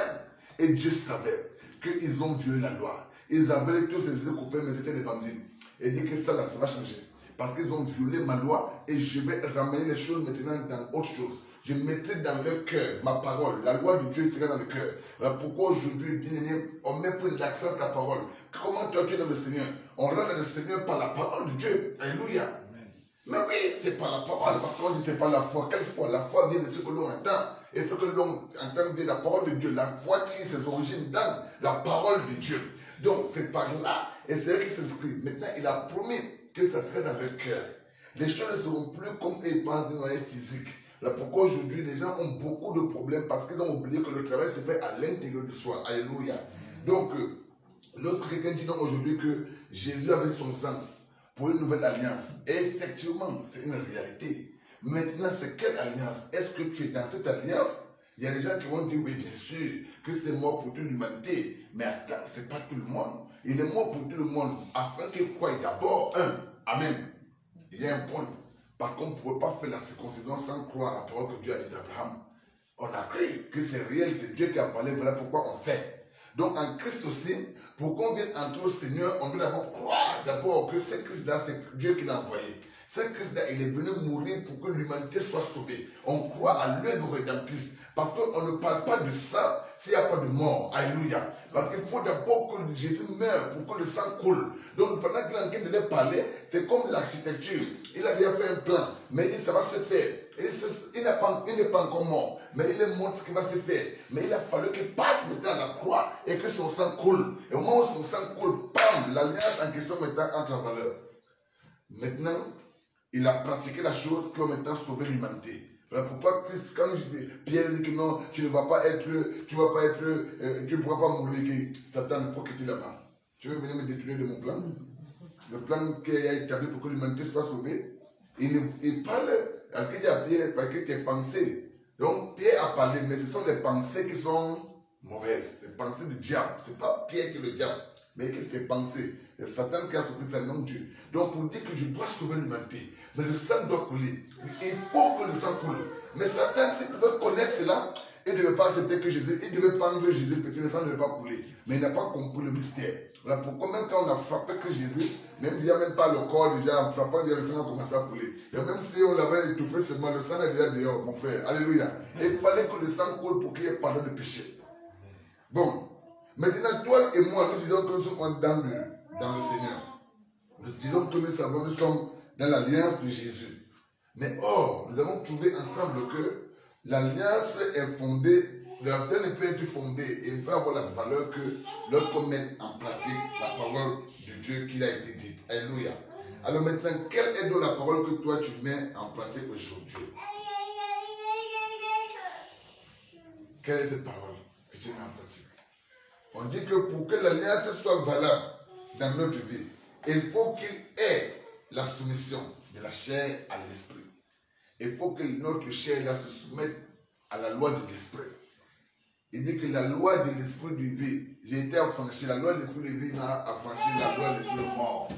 Et Dieu savait qu'ils ont violé la loi. Ils avaient tous les aisés coupés, mais c'était des bandits. Et dit que ça va changer. Parce qu'ils ont violé ma loi et je vais ramener les choses maintenant dans autre chose. Je mettrai dans leur cœur ma parole. La loi de Dieu sera dans le cœur. Voilà pourquoi aujourd'hui, bien-aimé, on met plus l'accent sur la parole. Comment tu es dans le Seigneur? On rentre dans le Seigneur par la parole de Dieu. Alléluia. Mais oui, c'est par la parole. Parce qu'on dit c'est pas la foi. Quelle foi? La foi vient de ce que l'on entend. Et ce que l'on entend vient de la parole de Dieu. La foi tire ses origines dans la parole de Dieu. Donc c'est par là. Et c'est là qu'il s'inscrit. Maintenant, il a promis que ça serait dans leur cœur. Les choses ne seront plus comme ils pensent d'une manière physique. Là pourquoi aujourd'hui les gens ont beaucoup de problèmes parce qu'ils ont oublié que le travail se fait à l'intérieur de soi. Alléluia. Donc, lorsque quelqu'un dit donc aujourd'hui que Jésus avait son sang pour une nouvelle alliance, effectivement, c'est une réalité. Maintenant, c'est quelle alliance? Est-ce que tu es dans cette alliance? Il y a des gens qui vont dire, oui, bien sûr, que c'est mort pour toute l'humanité. Mais attends, ce n'est pas tout le monde. Il est mort pour tout le monde afin qu'il croie d'abord un. Amen. Il y a un point. Parce qu'on ne pouvait pas faire la circoncision sans croire à la parole que Dieu a dit à Abraham. On a cru que c'est réel, c'est Dieu qui a parlé, voilà pourquoi on fait. Donc en Christ aussi, pour qu'on vienne entrer au Seigneur, on doit d'abord croire d'abord que ce Christ-là, c'est Dieu qui l'a envoyé. Ce Christ-là, il est venu mourir pour que l'humanité soit sauvée. On croit à l'œuvre rédemptrice. Parce qu'on ne parle pas de ça s'il n'y a pas de mort. Alléluia. Parce qu'il faut d'abord que Jésus meure pour que le sang coule. Donc pendant qu'il est en train de leur parler, c'est comme l'architecture. Il a déjà fait un plan, mais il dit ça va se faire. Il n'est pas encore mort, mais il leur montre ce qui va se faire. Mais il a fallu qu'il parte maintenant à la croix et que son sang coule. Et au moment où son sang coule, bam, l'alliance en question maintenant entre en valeur. Maintenant, il a pratiqué la chose qui va maintenant sauver l'humanité. Voilà pourquoi Christ, quand Pierre dit que non, tu ne pourras pas mourir, que Satan, il faut que tu là-bas. Tu veux venir me détruire de mon plan? Le plan qui a établi pour que l'humanité soit sauvée. Il parle, à ce qu'il dit à Pierre, parce que tes pensées. Donc Pierre a parlé, mais ce sont les pensées qui sont mauvaises. Les pensées du diable. Ce n'est pas Pierre qui est le diable. mais que ses pensées. Et Satan qui a sauvé ça, non Dieu. Donc pour dire que je dois sauver l'humanité, mais le sang doit couler. Il faut que le sang coule. Mais Satan, s'il pouvait connaître cela, il ne devait pas accepter que Jésus, il devait prendre Jésus, parce que le sang ne devait pas couler. Mais il n'a pas compris le mystère. Voilà pourquoi même quand on a frappé que Jésus, même il n'y a même pas le corps déjà, en frappant, le sang a commencé à couler. Et même si on l'avait étouffé seulement, le sang est déjà dehors, mon frère. Alléluia. Et il fallait que le sang coule pour qu'il y ait pardon de péché. Bon. Maintenant, toi et moi, nous disons que nous sommes dans le Seigneur. Nous disons que nous savons, nous sommes dans l'alliance de Jésus. Mais or, nous avons trouvé ensemble que l'alliance est fondée, l'alliance ne peut être fondée et ne peut avoir la valeur que lorsqu'on met en pratique la parole de Dieu qui a été dite. Alléluia. Alors maintenant, quelle est donc la parole que toi tu mets en pratique aujourd'hui? Quelle est cette parole que tu mets en pratique? On dit que pour que l'alliance soit valable dans notre vie, il faut qu'il ait la soumission de la chair à l'esprit. Il faut que notre chair là, se soumette à la loi de l'esprit. Il dit que la loi de l'esprit de vie, j'ai été affranchi, la loi de l'esprit de vie m'a affranchi la loi de l'esprit de mort.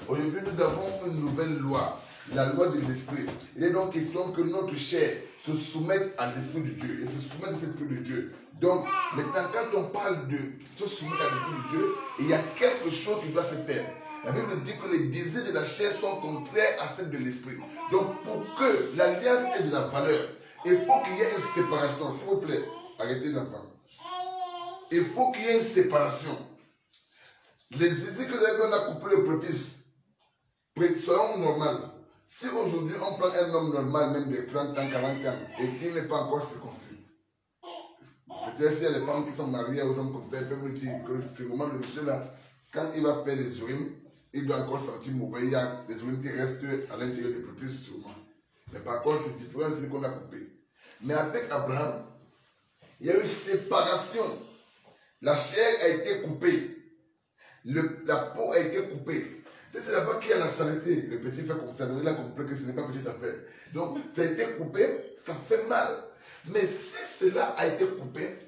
Aujourd'hui, nous avons une nouvelle loi, la loi de l'esprit. Il est donc question que notre chair se soumette à l'esprit de Dieu et se soumette à l'esprit de Dieu. Donc, maintenant, quand on parle de se soumettre à l'esprit de Dieu, il y a quelque chose qui doit se faire. La Bible dit que les désirs de la chair sont contraires à ceux de l'esprit. Donc, pour que l'alliance ait de la valeur, il faut qu'il y ait une séparation. S'il vous plaît, arrêtez l'enfant. Il faut qu'il y ait une séparation. Les désirs que vous avez, on a coupé le prépuce, soyons normaux. Si aujourd'hui on prend un homme normal, même de 30 ans, 40 ans, et qui n'est pas encore circoncis, peut-être s'il y a des femmes qui sont mariées ou sont comme ça, ils peuvent me dire que c'est vraiment le monsieur là, quand il va faire des urines, il doit encore sentir mauvais, il y a des urines qui restent à l'intérieur du prépuce sûrement. Mais par contre, c'est différent, c'est qu'on a coupé. Mais avec Abraham, il y a eu séparation. La chair a été coupée. La peau a été coupée. C'est là-bas qu'il y a la saleté. Le petit fait comme ça, il a compris que ce n'est pas une petite affaire. Donc, ça a été coupé, ça fait mal. Mais si cela a été coupé,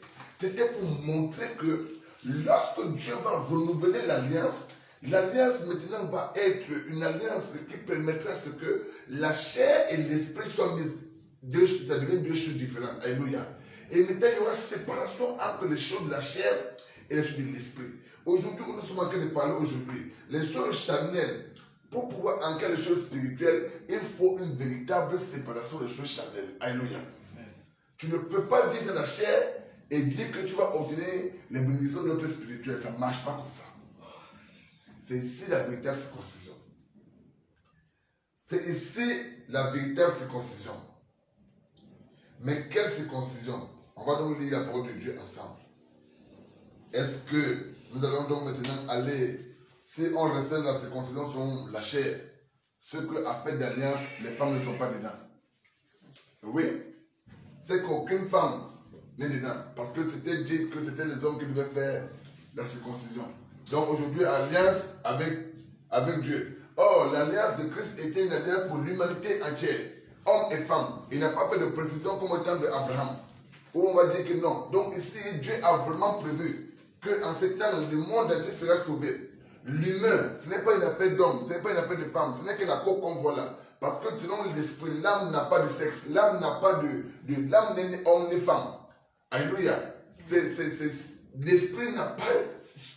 c'était pour montrer que lorsque Dieu va renouveler l'alliance, l'alliance maintenant va être une alliance qui permettra à ce que la chair et l'esprit soient mis, ça devient deux choses différentes. Alléluia. Et maintenant, il y aura séparation entre les choses de la chair et les choses de l'esprit. Aujourd'hui, nous sommes en train de parler aujourd'hui. Les choses charnelles, pour pouvoir ancrer les choses spirituelles, il faut une véritable séparation des choses charnelles. Alléluia. Tu ne peux pas vivre dans la chair et dire que tu vas obtenir les bénédictions de notre spirituel. Ça ne marche pas comme ça. C'est ici la véritable circoncision. C'est ici la véritable circoncision. Mais quelle circoncision? On va donc lire la parole de Dieu ensemble. Est-ce que nous allons donc maintenant aller, si on restait dans la circoncision sur la chair, ce que a fait d'alliance, les femmes ne sont pas dedans? Oui, c'est qu'aucune femme n'est dedans, parce que c'était dit que c'était les hommes qui devaient faire la circoncision. Donc aujourd'hui, alliance avec Dieu. Or, l'alliance de Christ était une alliance pour l'humanité entière, hommes et femmes. Il n'a pas fait de précision comme au temps d'Abraham, où on va dire que non. Donc ici, Dieu a vraiment prévu qu'en ce temps, le monde entier sera sauvé. L'humain, ce n'est pas une affaire d'homme, ce n'est pas une affaire de femme, ce n'est que la coque qu'on voit là. Parce que selon l'esprit, l'âme n'a pas de sexe, l'âme n'a pas l'âme n'est ni homme ni femme. Alléluia. L'esprit n'a pas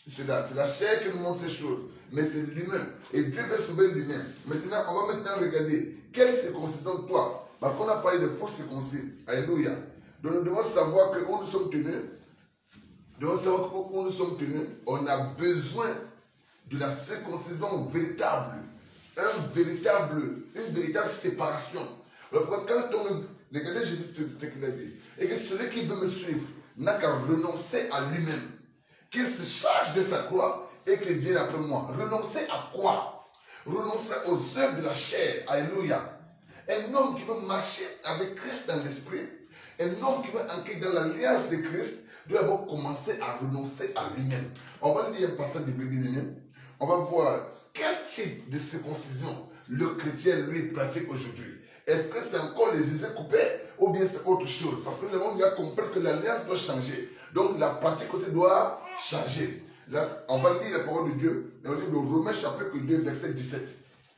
cela. C'est la chair qui nous montre ces choses. Mais c'est l'humain. Et Dieu veut sauver l'humain. Maintenant, on va maintenant regarder quelle circoncision toi. Parce qu'on a parlé de fausses circoncisions. Alléluia. Donc nous devons savoir que où nous sommes tenus. On a besoin de la circoncision véritable. Une véritable séparation. Alors, quand on regarde Jésus ce qu'il a dit, et que celui qui veut me suivre n'a qu'à renoncer à lui-même, qu'il se charge de sa croix et qu'il vienne après moi. Renoncer à quoi? Renoncer aux œuvres de la chair. Alléluia. Un homme qui veut marcher avec Christ dans l'esprit, un homme qui veut entrer dans l'alliance de Christ, doit d'abord commencer à renoncer à lui-même. On va lire un passage de Bible. On va voir quel type de circoncision le chrétien, lui, pratique aujourd'hui. Est-ce que c'est encore les yeux coupés ou bien c'est autre chose? Parce que nous avons déjà compris que l'alliance doit changer. Donc la pratique aussi doit changer. Là, on va lire la parole de Dieu dans le livre de Romains chapitre 2, verset 17.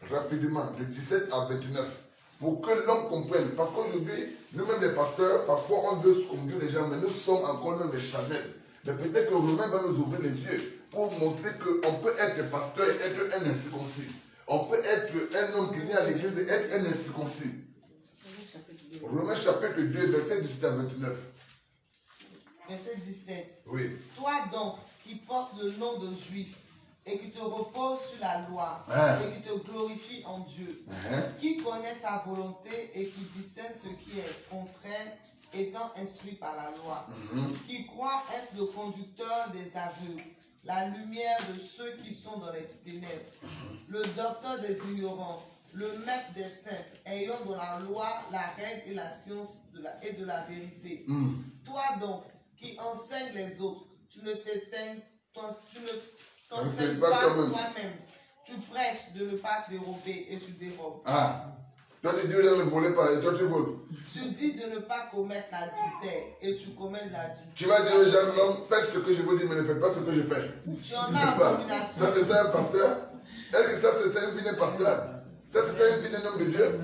Rapidement, de 17 à 29. Pour que l'homme comprenne. Parce qu'aujourd'hui, nous-mêmes les pasteurs, parfois on veut conduire les gens, mais nous sommes encore même les charnels. Mais peut-être que Romain va nous ouvrir les yeux pour montrer qu'on peut être pasteur et être un incirconcis. On peut être un homme qui vient à l'église et être un incirconcis. Romains chapitre 2, verset 17 à 29. Verset 17. Oui. Toi donc, qui portes le nom de juif, et qui te repose sur la loi, et qui te glorifie en Dieu, qui connaît sa volonté et qui discerne ce qui est contraire, étant instruit par la loi, qui croit être le conducteur des aveugles, la lumière de ceux qui sont dans les ténèbres, le docteur des ignorants, le maître des saints, ayant dans la loi la règle et la science de la vérité. Toi donc, qui enseignes les autres, tu ne t'enseignes pas toi-même. Tu prêches de ne pas dérober et tu dérobes. Toi tu dis ne voler pas et toi tu voles. Tu dis de ne pas commettre l'adultère et tu commets l'adultère. Tu vas dire aux gens, non, faites ce que je vous dis, mais ne faites pas ce que je fais. Tu en as abomination. Ça c'est ça un pasteur? Est-ce que ça c'est un vilain pasteur? Ça c'est un vilain homme de Dieu?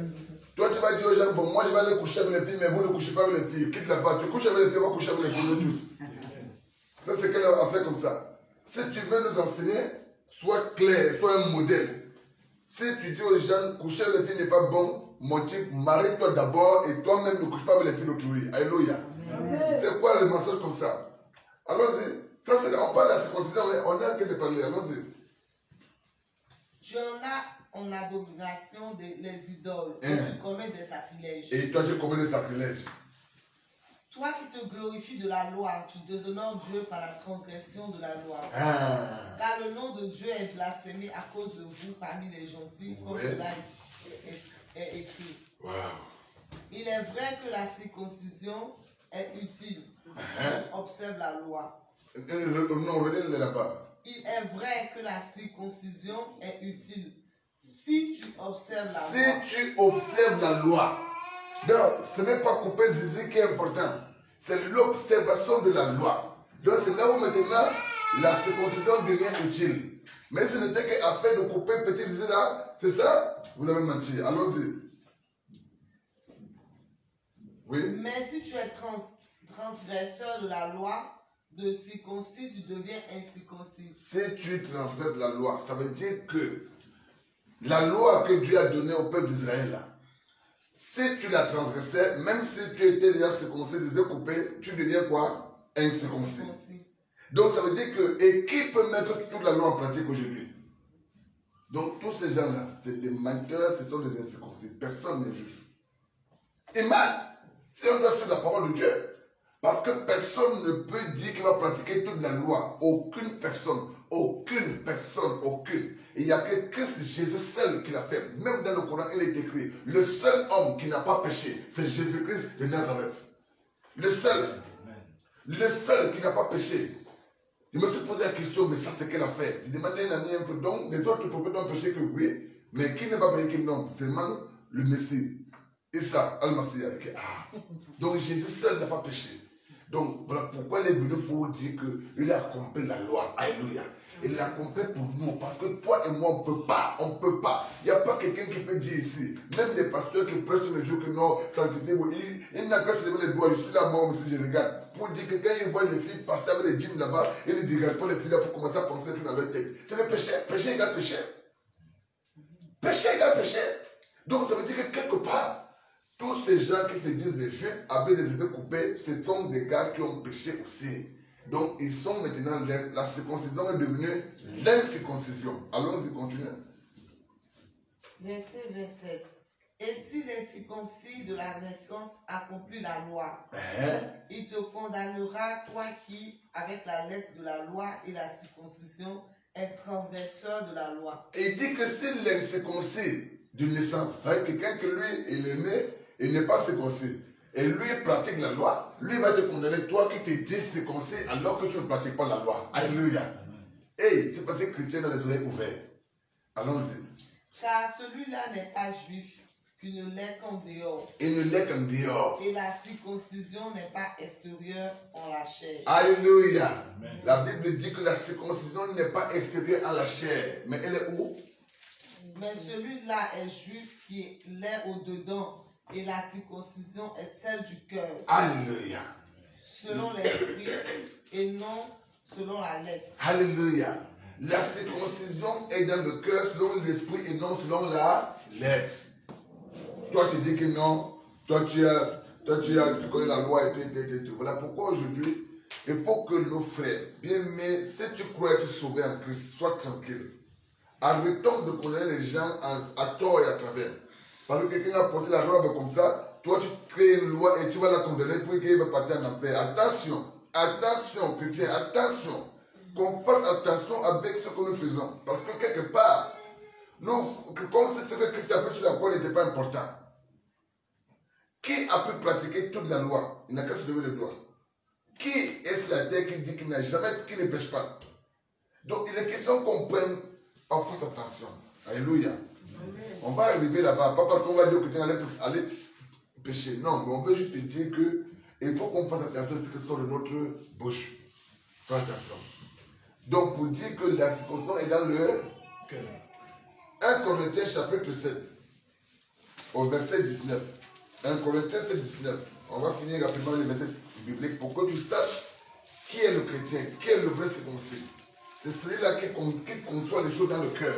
Toi tu vas dire aux gens, bon moi je vais aller coucher avec les filles, mais vous ne couchez pas avec les filles. Quitte là-bas, tu couches avec les filles, on va coucher avec les filles, tous. Ça c'est quelle affaire comme ça? Si tu veux nous enseigner, sois clair, sois un modèle. Si tu dis aux gens, coucher avec les filles n'est pas bon, mon type, marie-toi d'abord et toi-même ne couche pas avec les filles d'autrui. Alléluia. C'est quoi le mensonge comme ça? Allons-y. Ça, on parle de la circoncision, on a que de parler. Allons-y. Tu en as en abomination les idoles et tu commets des sacrilèges. Et toi, tu commets des sacrilèges. Toi qui te glorifies de la loi, tu déshonores Dieu par la transgression de la loi. Car le nom de Dieu est blasphémé à cause de vous parmi les gentils, comme cela est écrit. Wow. Il est vrai que la circoncision est utile. Observe la loi. Non, relis là-bas. Il est vrai que la circoncision est utile si tu observes la loi. Si tu observes la loi. Donc, ce n'est pas couper zizi qui est important. C'est l'observation de la loi. Donc, c'est là où maintenant la circoncision devient utile. Mais ce n'était qu'après de couper petit zizi là, c'est ça? Vous avez menti. Allons-y. Oui. Mais si tu es transgresseur de la loi, de circoncis, tu deviens incirconcis. Si tu transgresses la loi, ça veut dire que la loi que Dieu a donnée au peuple d'Israël, si tu la transgressais, même si tu étais déjà circoncis, déjà coupé, tu deviens quoi? Incirconcis. Donc ça veut dire que, et qui peut mettre toute la loi en pratique aujourd'hui? Donc tous ces gens-là, c'est des menteurs, ce sont des incirconcis. Personne n'est juif. Et mal, si on doit suivre la parole de Dieu, parce que personne ne peut dire qu'il va pratiquer toute la loi. Aucune personne, aucune personne, aucune. Et il n'y a que Christ Jésus seul qui l'a fait. Même dans le Coran, il est écrit, le seul homme qui n'a pas péché, c'est Jésus-Christ de Nazareth. Le seul. Le seul qui n'a pas péché. Je me suis posé la question, mais ça c'est quelle affaire? J'ai demandé à un ami un peu, donc les autres prophètes ont péché que oui, mais qui ne va pas pécher que non? C'est seulement le Messie. Issa, Al-Masih. Donc Jésus seul n'a pas péché. Donc voilà pourquoi il est venu pour dire qu'il a accompli la loi. Alléluia. Il l'a accompli pour nous. Parce que toi et moi, on ne peut pas. On ne peut pas. Il n'y a pas quelqu'un qui peut dire ici. Même les pasteurs qui prêchent tous les jours que non, sanctifiez vous. Il n'a qu'à se lever les doigts. Je suis là, moi aussi, je regarde. Pour dire que quand il voit les filles passer avec les djinns là-bas, il ne dit regarde pas les filles là pour commencer à penser tout dans leur tête. C'est le péché. Péché égale péché. Péché égale péché. Donc ça veut dire que quelque part, tous ces gens qui se disent des juifs avec des idées coupées, ce sont des gars qui ont péché aussi. Donc ils sont maintenant, la circoncision est devenue l'incirconcision. Allons-y, continuez. Verset 27. Et si l'incirconcis de la naissance accomplit la loi, il te condamnera, toi qui, avec la lettre de la loi et la circoncision, est transgresseur de la loi. Et il dit que si l'incirconcis de naissance, c'est quelqu'un que lui, il est né, il n'est pas circoncis, et lui pratique la loi, lui va te condamner, toi qui t'es dit circoncis alors que tu ne pratiques pas la loi. Alléluia. Et c'est parce que chrétien dans les oreilles ouvertes. Allons-y. Car celui-là n'est pas juif qu'il ne l'est qu'en dehors. Il ne l'est qu'en dehors. Et la circoncision n'est pas extérieure en la chair. Alléluia. La Bible dit que la circoncision n'est pas extérieure à la chair. Mais elle est où? Mais celui-là est juif qui l'est au-dedans. Et la circoncision est celle du cœur. Alléluia. Selon l'esprit et non selon la lettre. Alléluia. La circoncision est dans le cœur selon l'esprit et non selon la lettre. Toi tu dis que non, toi tu connais la loi et tout. Voilà pourquoi aujourd'hui, il faut que nos frères, bien aimés, si tu crois être sauvé en Christ, sois tranquille. Arrêtons de condamner les gens à tort et à travers. Parce que quelqu'un a porté la robe comme ça, toi tu crées une loi et tu vas la condamner pour qu'il va partir en enfer. Attention, attention, chrétien, attention. Qu'on fasse attention avec ce que nous faisons. Parce que quelque part, nous, comme c'est ce que Christ a fait sur la croix n'était pas important. Qui a pu pratiquer toute la loi? Il n'a qu'à se lever les doigts. Qui est sur la terre qui dit qu'il n'a jamais, qui ne pêche pas? Donc il est question qu'on prenne en fasse attention. Alléluia. Amen. On va arriver là-bas, pas parce qu'on va dire que tu allais pécher. Non, mais on veut juste te dire qu'il faut qu'on fasse attention à ce qui sort de notre bouche. Fais attention. Donc pour dire que la circoncision est dans le cœur. 1 Corinthiens chapitre 7, au verset 19. 1 Corinthiens 7, 19. On va finir rapidement les versets bibliques pour que tu saches qui est le chrétien, qui est le vrai circoncis. C'est celui-là qui conçoit les choses dans le cœur.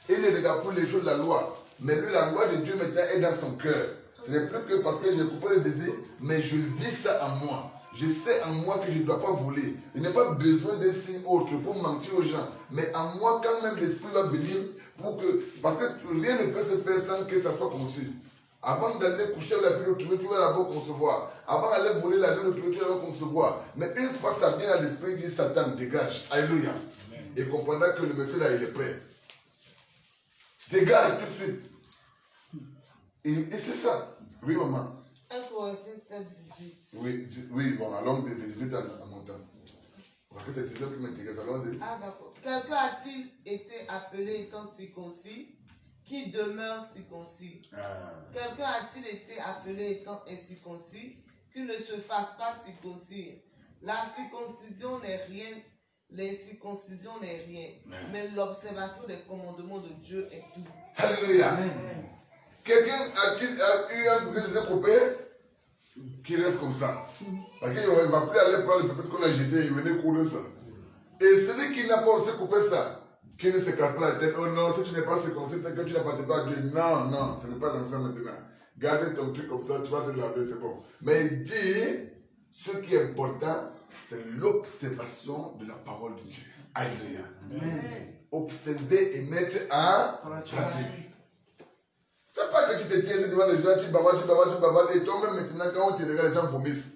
Il ne regarde plus les choses de la loi. Mais lui, la loi de Dieu maintenant est dans son cœur. Ce n'est plus que parce que j'ai coupé les désirs, mais je vis ça en moi. Je sais en moi que je ne dois pas voler. Je n'ai pas besoin d'un signe autre pour mentir aux gens. Mais en moi, quand même l'esprit va venir pour que... Parce que rien ne peut se faire sans que ça soit conçu. Avant d'aller coucher avec la fille de trouver, tu vas d'abord concevoir. Avant d'aller voler l'argent de trouver, tu vas d'abord concevoir. Mais une fois ça vient à l'esprit, il dit Satan, dégage. Alléluia. Amen. Et comprendra que le monsieur là, il est prêt. Dégage tout de suite. Et c'est ça. Oui, maman. 1 Corinthiens 7, 18. Oui, bon, allons-y, de 18 à montant. Parce que c'est 19 qui m'intéresse, allons-y. Ah, d'accord. Quelqu'un a-t-il été appelé étant circoncis, qui demeure circoncis? Quelqu'un a-t-il été appelé étant incirconcis, qui ne se fasse pas circoncire? La circoncision n'est rien, l'incirconcision n'est rien, mais l'observation des commandements de Dieu est tout. Alléluia. Quelqu'un a-t-il eu un bouquet de ses copains qui reste comme ça? Parce qu'il ne va plus aller prendre le papier qu'on a jeté, il venait courir ça. Et celui qui n'a pas aussi coupé ça, qui ne se casse pas la tête, oh non, si tu n'es pas circoncis, c'est que tu n'appartiens pas à Dieu. Non, non, ce n'est pas dans ça maintenant. Gardez ton truc comme ça, tu vas te laver, c'est bon. Mais il dit, ce qui est important, c'est l'observation de la parole de Dieu. Alléluia. Observer et mettre en pratique. C'est pas que tu te tiens devant les gens, tu bavardes, et toi-même maintenant, quand on te regarde, les gens vomissent.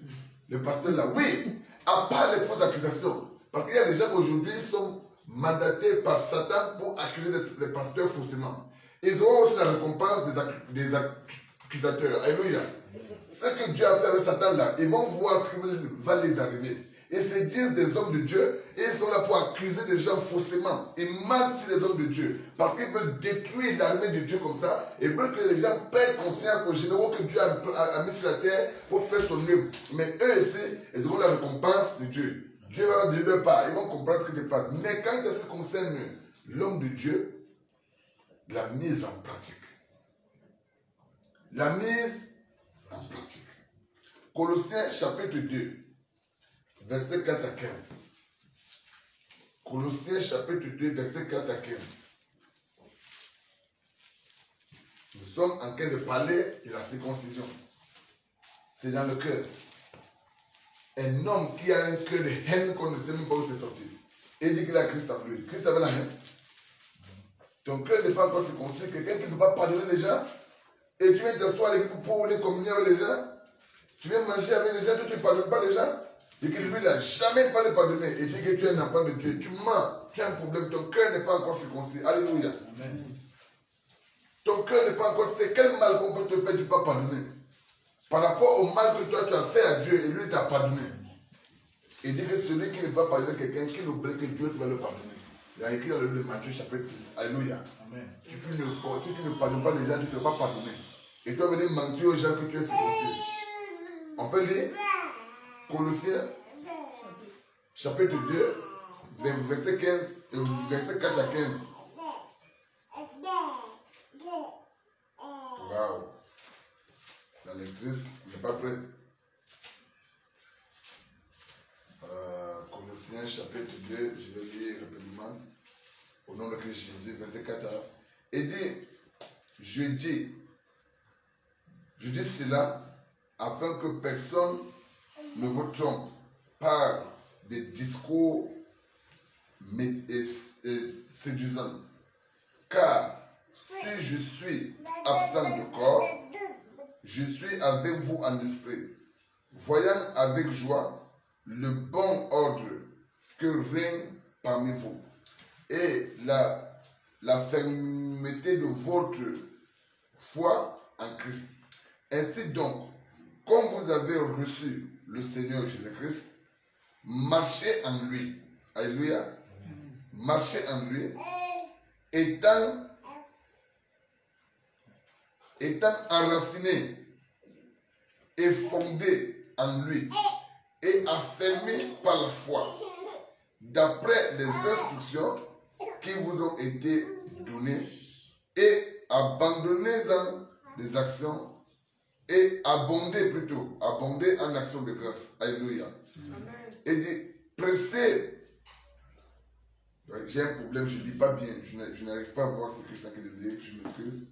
Le pasteur là, oui, à part les fausses accusations. Parce qu'il y a des gens aujourd'hui, ils sont mandatés par Satan pour accuser les pasteurs faussement. Ils auront aussi la récompense des accusateurs. Alléluia. Ce que Dieu a fait avec Satan là, ils vont voir ce qui va les arriver. Ils se disent des hommes de Dieu et ils sont là pour accuser des gens faussement. Ils mentent sur les hommes de Dieu parce qu'ils veulent détruire l'armée de Dieu comme ça. Ils veulent que les gens perdent confiance aux généraux que Dieu a mis sur la terre pour faire son œuvre. Mais eux ici, ils auront la récompense de Dieu. Dieu va de leur part, ils vont comprendre ce qui se passe. Mais quand ça concerne l'homme de Dieu, la mise en pratique. La mise en pratique. Colossiens chapitre 2. Verset 4 à 15. Colossiens chapitre 2, verset 4 à 15. Nous sommes en train de parler de la circoncision. C'est dans le cœur. Un homme qui a un cœur de haine qu'on ne sait même pas où c'est sorti. Et dit qu'il a Christ en lui. Christ avait la haine. Ton cœur n'est pas encore circoncis. Quelqu'un qui ne peut pas pardonner les gens. Et tu viens t'asseoir avec lui pour les communier avec les gens. Tu viens manger avec les gens, tu ne pardonnes pas les gens. Et que lui, il n'a jamais pas le pardonner. Et dit que tu es un enfant de Dieu. Tu mens. Tu as un problème. Ton cœur n'est pas encore circoncis. Alléluia. Amen. Ton cœur n'est pas encore... C'est quel mal qu'on peut te faire, tu ne peux pas pardonner. Par rapport au mal que toi tu as fait à Dieu, et lui t'a pardonné. Et dit que celui qui ne peut pas pardonner quelqu'un, qui oublie que Dieu va le pardonner. Il a écrit dans le livre de Matthieu chapitre 6. Alléluia. Amen. Si tu ne pardonnes pas les gens, tu ne seras pas pardonné. et tu vas venir mentir aux gens que tu es circoncis. On peut lire Colossiens chapitre 2, verset 15, verset 4 à 15. Waouh! La lectrice n'est pas prête. Colossiens chapitre 2, je vais lire rapidement. Au nom de Christ Jésus, verset 4 à. Et dit, je dis cela afin que personne ne vous trompe par des discours séduisants. Car si je suis absent de corps, je suis avec vous en esprit, voyant avec joie le bon ordre que règne parmi vous et la fermeté de votre foi en Christ. Ainsi donc, comme vous avez reçu le Seigneur Jésus-Christ, marchez en lui. Alléluia. Marchez en lui, étant enraciné et fondé en lui et affermi par la foi, d'après les instructions qui vous ont été données, et abandonnez-en des actions et abondez en actions de grâce. Alléluia. Amen. Et dit, pressez. J'ai un problème, je ne lis pas bien, je n'arrive pas à voir ce que ça veut dire, je m'excuse.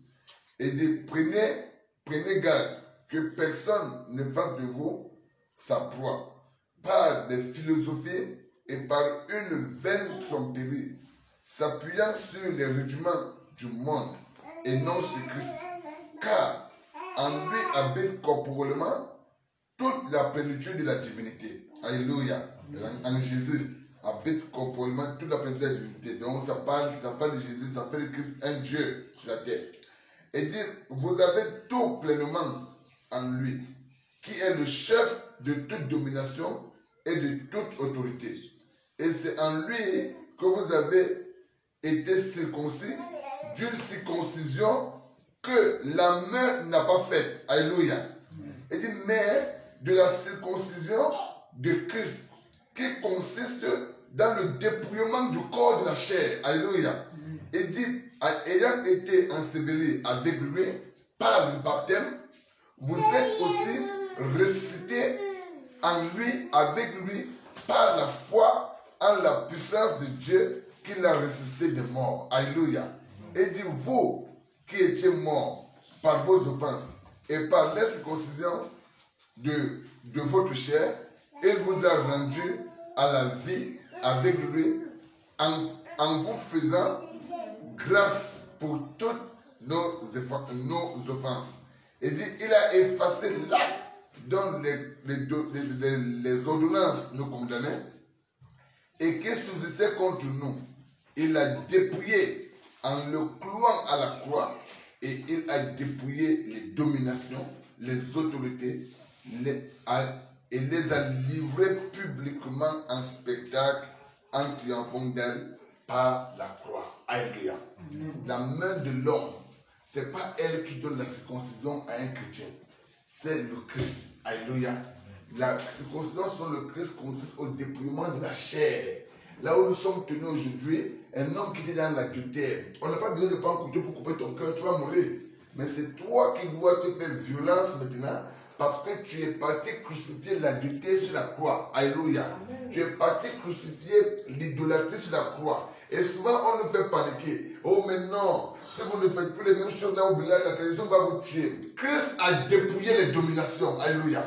Et dit, prenez garde que personne ne fasse de vous sa proie par des philosophies et par une vaine tromperie, s'appuyant sur les rudiments du monde et non sur Christ. Car en lui habite corporellement toute la plénitude de la divinité. Alléluia. En Jésus habite corporellement toute la plénitude de la divinité. Donc ça parle de Jésus, ça fait de Christ un Dieu sur la terre. Et dit, vous avez tout pleinement en lui, qui est le chef de toute domination et de toute autorité. Et c'est en lui que vous avez été circoncis d'une circoncision que la main n'a pas faite. Alléluia. Et dit, mais de la circoncision de Christ, qui consiste dans le dépouillement du corps de la chair. Alléluia. Et dit, ayant été ensevelis avec lui par le baptême, vous êtes aussi ressuscités en lui, avec lui, par la foi en la puissance de Dieu qui l'a ressuscité des morts. Alléluia. Et dit, vous qui étiez morts par vos offenses et par l'incirconcision de votre chair, il vous a rendu à la vie avec lui en vous faisant grâce pour toutes nos offenses. Et dit, il a effacé l'acte dont les ordonnances nous condamnaient et qui subsistait contre nous. Il a dépouillé en le clouant à la croix, et il a dépouillé les dominations, les autorités, et les a livrées publiquement en spectacle en triomphant d'elle par la croix. Alléluia. La main de l'homme, ce n'est pas elle qui donne la circoncision à un chrétien, c'est le Christ. Alléluia. La circoncision sur le Christ consiste au dépouillement de la chair. Là où nous sommes tenus aujourd'hui, un homme qui était dans l'adultère, on n'a pas besoin de prendre un couteau pour couper ton cœur, tu vas mourir. Mais c'est toi qui dois te faire violence maintenant, parce que tu es parti crucifier l'adultère sur la croix. Alléluia. Tu es parti crucifier l'idolâtrie sur la croix. Et souvent on nous fait paniquer. Oh mais non, si vous ne faites plus les mêmes choses là au village, la télévision va vous tuer. Christ a dépouillé les dominations. Alléluia.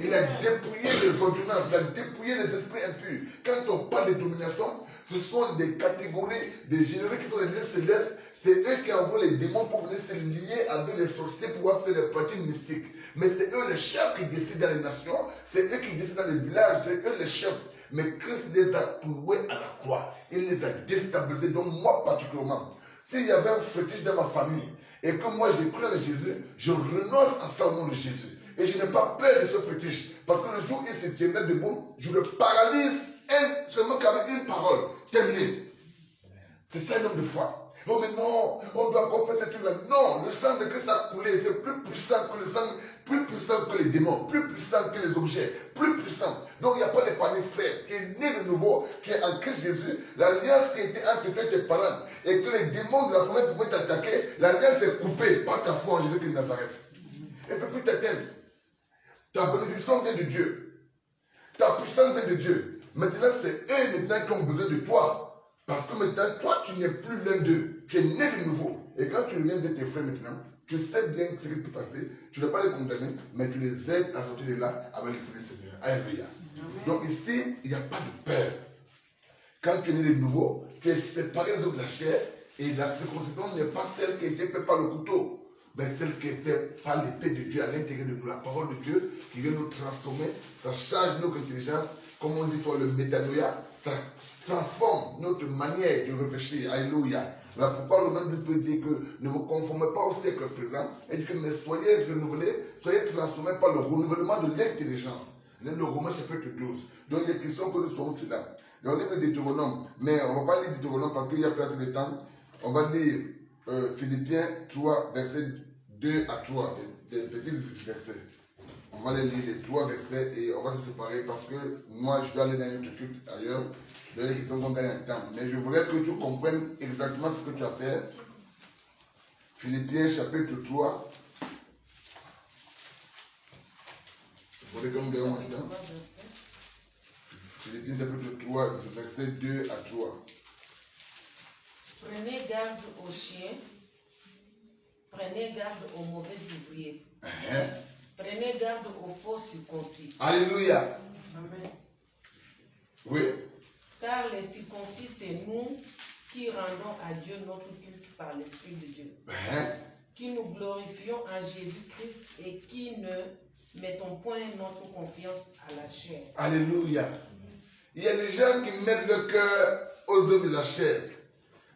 Il a dépouillé les ordonnances, il a dépouillé les esprits impurs. Quand on parle de domination, ce sont des catégories, des généraux qui sont les lieux célestes. C'est eux qui envoient les démons pour venir se lier avec les sorciers pour pouvoir faire des pratiques mystiques. Mais c'est eux les chefs qui décident dans les nations, c'est eux qui décident dans les villages, c'est eux les chefs. Mais Christ les a cloués à la croix. Il les a déstabilisés. Donc moi particulièrement, s'il y avait un fétiche dans ma famille et que moi j'ai cru en Jésus, je renonce à ça au nom de Jésus. Et je n'ai pas peur de ce fétiche. Parce que le jour où il se tiendrait debout, je le paralyse seulement qu'avec une parole. Terminé. C'est ça un homme de foi. Oh mais non, on doit encore faire ce truc-là. Non, le sang de Christ a coulé, c'est plus puissant que le sang, plus puissant que les démons, plus puissant que les objets, plus puissant. Donc il n'y a pas de panique, frère. Tu es né de nouveau, tu es en Christ Jésus. L'alliance qui était entre toi et tes parents et que les démons de la famille pouvaient t'attaquer, l'alliance est coupée par ta foi en Jésus-Christ de Nazareth. Elle ne peut plus t'atteindre. Ta bénédiction vient de Dieu. Ta puissance vient de Dieu. Maintenant, c'est eux maintenant qui ont besoin de toi. Parce que maintenant, toi, tu n'es plus l'un d'eux. Tu es né de nouveau. Et quand tu reviens de tes frères maintenant, tu sais bien ce qui peut passer. Tu ne vas pas les condamner, mais tu les aides à sortir de là avec l'Esprit du Seigneur. Alléluia. Donc ici, il n'y a pas de peur. Quand tu es né de nouveau, tu es séparé des autres de la chair. Et la circoncision n'est pas celle qui a été faite par le couteau, mais celle qui est faite par l'épée de Dieu à l'intérieur de nous. La parole de Dieu qui vient nous transformer, ça change notre intelligence. Comme on dit sur le métanoïa, ça transforme notre manière de réfléchir. Alléluia. Voilà pourquoi le même peut dire que ne vous conformez pas au siècle présent. Et dit que mais soyez renouvelés, soyez transformés par le renouvellement de l'intelligence. Le Romains chapitre 12. Donc il est question que nous soyons fidèles. On lit le Deutéronome, mais on ne va pas lire Deutéronome parce qu'il y a plus assez de temps. On va lire Philippiens 3, versets 2 à 3, des petits versets. On va les lire les 3 versets et on va se séparer parce que moi je dois aller dans un autre culte ailleurs. Il y a des questions qu'on gagne un temps. Mais je voudrais que tu comprennes exactement ce que tu as fait. Philippiens chapitre 3. Vous voulez qu'on gagne un temps? Philippiens chapitre 3, versets 2 à 3. Prenez garde aux chiens, prenez garde aux mauvais ouvriers, prenez garde aux faux circoncis. Alléluia. Amen. Oui. Car les circoncis, c'est nous qui rendons à Dieu notre culte par l'Esprit de Dieu, qui nous glorifions en Jésus-Christ et qui ne mettons point notre confiance à la chair. Alléluia. Il y a des gens qui mettent le cœur aux œuvres de la chair,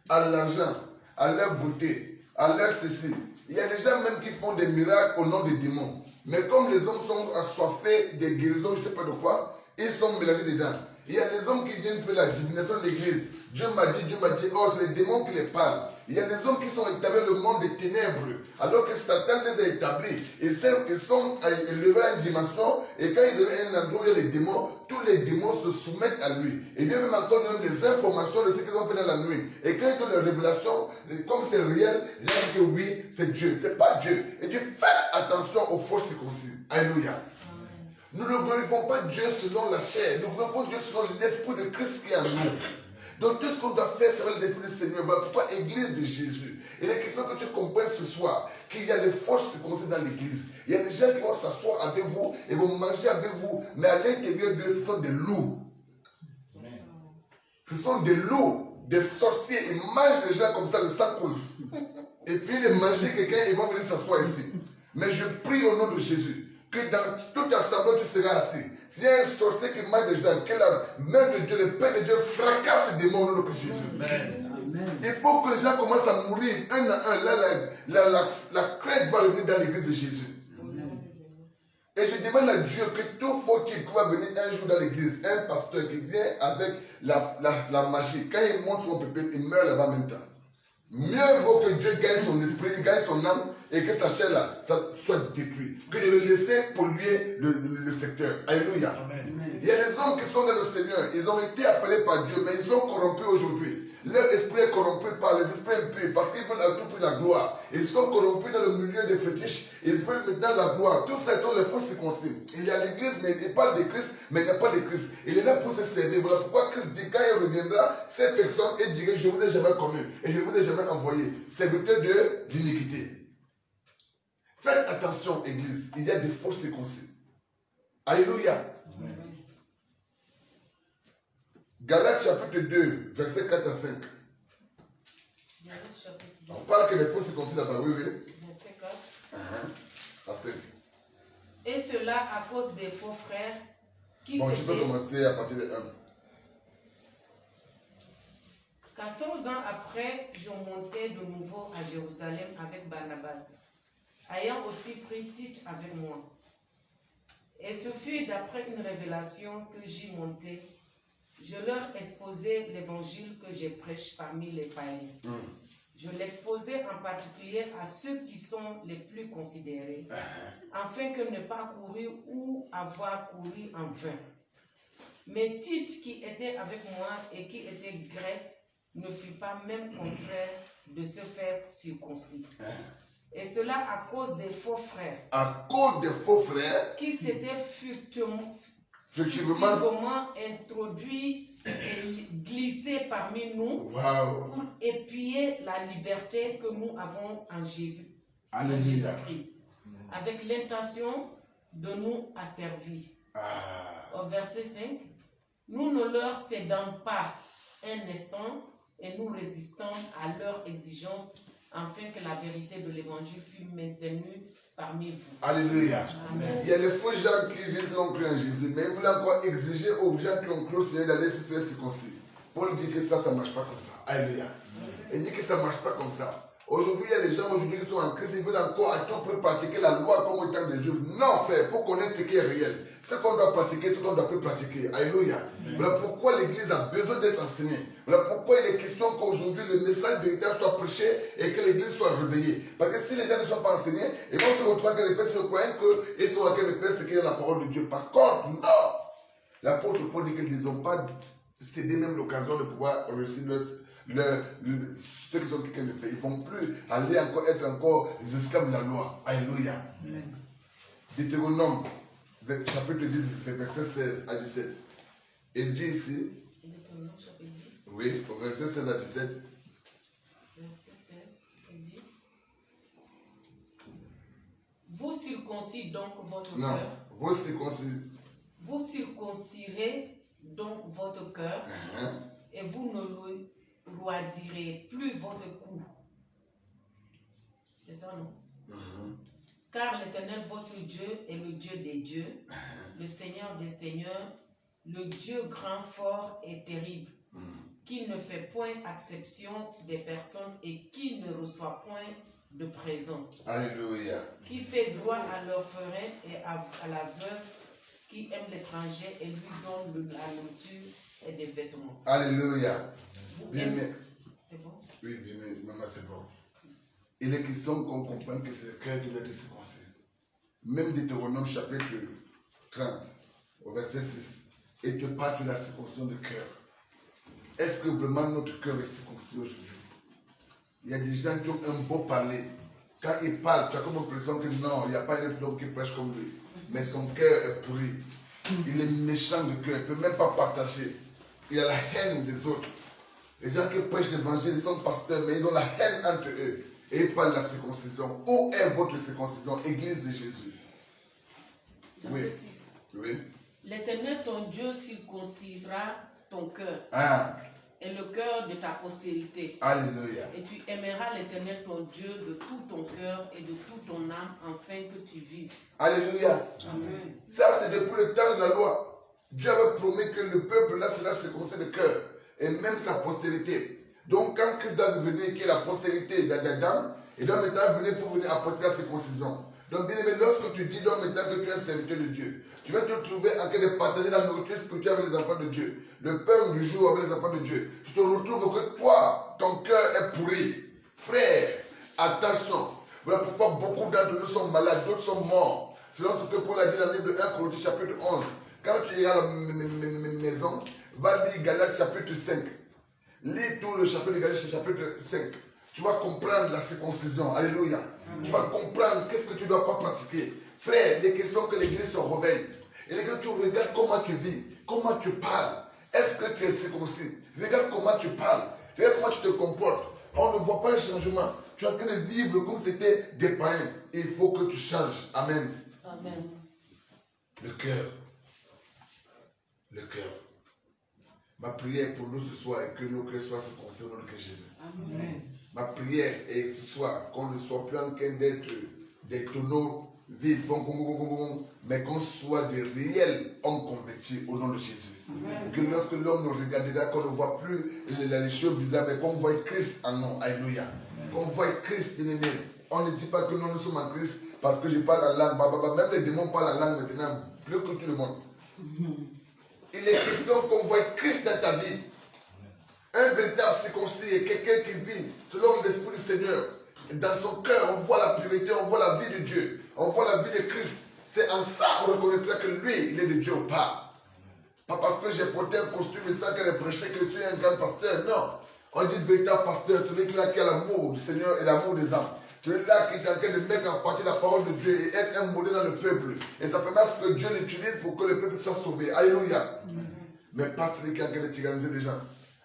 à l'argent, à leur beauté, à leur ceci. Il y a des gens même qui font des miracles au nom des démons. Mais comme les hommes sont assoiffés des guérisons, je ne sais pas de quoi, ils sont mélangés dedans. Il y a des hommes qui viennent faire la divination de l'église. Dieu m'a dit, oh, c'est les démons qui les parlent. Il y a des hommes qui sont établis dans le monde des ténèbres, alors que Satan les a établis. Ils sont élevés à une dimension, et quand ils deviennent un endroit où il y a les démons, tous les démons se soumettent à lui. Et bien même encore, ils donnent des informations de ce qu'ils ont fait dans la nuit. Et quand ils donnent les révélations, comme c'est réel, ils disent que oui, c'est Dieu. C'est pas Dieu. Et Dieu, faites attention aux fausses circoncis. Alléluia. Nous ne glorifions pas Dieu selon la chair, nous glorifions Dieu selon l'Esprit de Christ qui est en nous. Donc tout ce qu'on doit faire, c'est avec l'Esprit du Seigneur. Voilà pourquoi Église de Jésus. Il est question que tu comprennes ce soir qu'il y a des forces circoncis dans l'Église. Il y a des gens qui vont s'asseoir avec vous et vont manger avec vous, mais à l'intérieur d'eux, ce sont des loups. Ce sont des loups, des sorciers. Ils mangent des gens comme ça, le sang coule. Et puis ils mangent quelqu'un, ils vont venir s'asseoir ici. Mais je prie au nom de Jésus que dans toute assemblée tu seras assis. S'il y a un sorcier qui mange des gens, que la main de Dieu, le Père de Dieu fracasse ces démons au nom de Jésus. Amen. Il faut que les gens commencent à mourir un à un. Là, la crainte va revenir dans l'église de Jésus. Amen. Et je demande à Dieu que tout faux type qui va venir un jour dans l'église, un pasteur qui vient avec la magie, quand il monte son peuple, il meurt là-bas en même temps. Mieux vaut que Dieu gagne son esprit, gagne son âme et que sa chair là, ça soit détruite. Que de le laisser polluer le secteur. Alléluia. Amen. Il y a des hommes qui sont dans le Seigneur, ils ont été appelés par Dieu, mais ils sont corrompus aujourd'hui. Leur esprit est corrompu par les esprits impurs parce qu'ils veulent à tout prix la gloire. Ils sont corrompus dans le milieu des fétiches. Ils veulent maintenant la gloire. Tous ces sont les fausses circoncis. Il y a l'église, mais il parle de Christ, mais il n'y a pas de Christ. Il est là pour se servir. Voilà pourquoi Christ dit quand il reviendra, ces personnes, il dirait je ne vous ai jamais connu et je ne vous ai jamais envoyé. Serviteur de l'iniquité. Faites attention, église. Il y a des fausses circoncis. Alléluia. Amen. Galates chapitre 2, versets 4 à 5. On parle que les fausses circoncis là-bas, oui, oui. Verset 4. À 5. Et cela à cause des faux frères qui tu peux commencer à partir de 1. 14 ans après, je montais de nouveau à Jérusalem avec Barnabas, ayant aussi pris Tite avec moi. Et ce fut d'après une révélation que j'y montais. Je leur exposai l'évangile que je prêche parmi les païens. Je l'exposais en particulier à ceux qui sont les plus considérés, afin que ne pas courir ou avoir couru en vain. Mais Tite, qui était avec moi et qui était grec, ne fut pas même contraire de se faire circoncis. Et cela à cause des faux frères. À cause des faux frères Qui s'étaient furtivement introduits et glissés parmi nous pour épier la liberté que nous avons en Jésus-Christ, avec l'intention de nous asservir. Au verset 5, nous ne leur cédons pas un instant et nous résistons à leurs exigences afin que la vérité de l'évangile fût maintenue parmi vous. Alléluia. Amen. Il y a les faux gens qui disent qu'ils ont cru en Jésus, mais ils voulaient encore exiger aux gens qui ont cru au Seigneur d'aller se faire circoncis. Paul dit que ça ne marche pas comme ça. Alléluia. Il dit que ça ne marche pas comme ça. Aujourd'hui, il y a des gens aujourd'hui qui sont en Christ, ils veulent encore à tout prix pratiquer la loi comme au temps des Juifs. Non, frère, il faut connaître ce qui est réel. Ce qu'on doit pratiquer, ce qu'on doit plus pratiquer. Alléluia. Voilà pourquoi l'Église a besoin d'être enseignée. Voilà pourquoi il est question qu'aujourd'hui le message véritable soit prêché et que l'Église soit réveillée. Parce que si les gens ne sont pas enseignés, ils vont se retrouver avec les personnes qui croient qu'ils sont en train de faire ce qui est la parole de Dieu. Par contre, non. L'apôtre Paul dit qu'ils n'ont pas cédé même l'occasion de pouvoir réussir ceux qui sont quelqu'un de fait. Ils ne vont plus aller encore être encore les esclaves de la loi. Alléluia. Deutéronome, chapitre 10, verset 16 à 17. Il dit ici, Deutéronome, chapitre 10, oui, au verset 16 à 17. verset 16, il dit: Vous circoncis donc votre Non, cœur. Vous circoncirez donc votre cœur et vous ne roidirez plus votre cou. C'est ça, non? Car l'Éternel, votre Dieu, est le Dieu des dieux, le Seigneur des seigneurs, le Dieu grand, fort et terrible, qui ne fait point exception des personnes et qui ne reçoit point de présent. Alléluia. Qui fait droit à l'orphelin et à la veuve, qui aime l'étranger et lui donne la nourriture et des vêtements. Alléluia. Bien, c'est bon? Oui, bien, maman, c'est bon. Il est question qu'on comprenne que c'est le cœur qui doit être circoncis. Même Deutéronome chapitre 30, au verset 6, et te parle de la circoncision de cœur. Est-ce que vraiment notre cœur est circoncis aujourd'hui? Il y a des gens qui ont un beau parler. Quand ils parlent, tu as comme l'impression que non, il n'y a pas un homme qui prêche comme lui. Mais son cœur est pourri. Il est méchant de cœur. Il ne peut même pas partager. Il a la haine des autres. Les gens qui prêchent l'évangile, ils sont pasteurs, mais ils ont la haine entre eux. Et ils parlent de la circoncision. Où est votre circoncision, Église de Jésus? Verset 6. Oui. L'Éternel, ton Dieu, circoncisera ton cœur et le cœur de ta postérité. Alléluia. Et tu aimeras l'Éternel, ton Dieu, de tout ton cœur et de toute ton âme, afin que tu vives. Alléluia. Amen. Ça, c'est depuis le temps de la loi. Dieu avait promis que le peuple là sera circoncis de cœur. Et même sa postérité. Donc, quand Christ doit venir, qui est la postérité d'Adam, il doit maintenant venir pour venir apporter la circoncision. Donc, bien aimé, lorsque tu dis donc maintenant que tu es serviteur de Dieu, tu vas te trouver en train de partager la nourriture spirituelle avec les enfants de Dieu, le pain du jour avec les enfants de Dieu. Tu te retrouves que toi, ton cœur est pourri. Frère, attention. Voilà pourquoi beaucoup d'entre nous sont malades, d'autres sont morts. Selon ce que Paul a dit dans le livre de 1 Corinthiens chapitre 11. Quand tu iras à la maison, va lire Galates chapitre 5. Lis tout le chapitre de Galates chapitre 5. Tu vas comprendre la circoncision. Alléluia. Tu vas comprendre qu'est-ce que tu ne dois pas pratiquer. Frère, il est question que l'Église se réveille. Et que tu regardes comment tu vis, comment tu parles. Est-ce que tu es circoncis? Regarde comment tu parles. Regarde comment tu te comportes. On ne voit pas un changement. Tu es en train de vivre comme si c'était des païens. Il faut que tu changes. Amen. Amen. Le cœur. Le cœur. Ma prière pour nous ce soir est que nos cœurs soient circoncis au nom de Jésus. Amen. Ma prière est ce soir qu'on ne soit plus en train d'être des tonneaux vides, mais qu'on soit des réels hommes convertis au nom de Jésus. Amen. Que lorsque l'homme nous regardera, qu'on ne voit plus les choses visibles, mais qu'on voit Christ en nous. Alléluia. Qu'on voit Christ bien-aimé. On ne dit pas que nous sommes en Christ parce que je parle la langue. Même les démons parlent la langue maintenant, plus que tout le monde. Il est question qu'on voit Christ dans ta vie. Un véritable circoncis est quelqu'un qui vit selon l'Esprit du Seigneur. Dans son cœur, on voit la pureté, on voit la vie de Dieu, on voit la vie de Christ. C'est en ça qu'on reconnaîtra que lui, il est de Dieu ou pas. Pas parce que j'ai porté un costume et ça qu'elle prêché que je suis un grand pasteur. Non. On dit véritable pasteur, celui-là qui a l'amour du Seigneur et l'amour des âmes. Celui-là qui est en train de mettre en pratique la parole de Dieu et être un modèle dans le peuple. Et ça permet à ce que Dieu l'utilise pour que le peuple soit sauvé. Alléluia. Mais pas celui qui est en train de tyranniser les gens.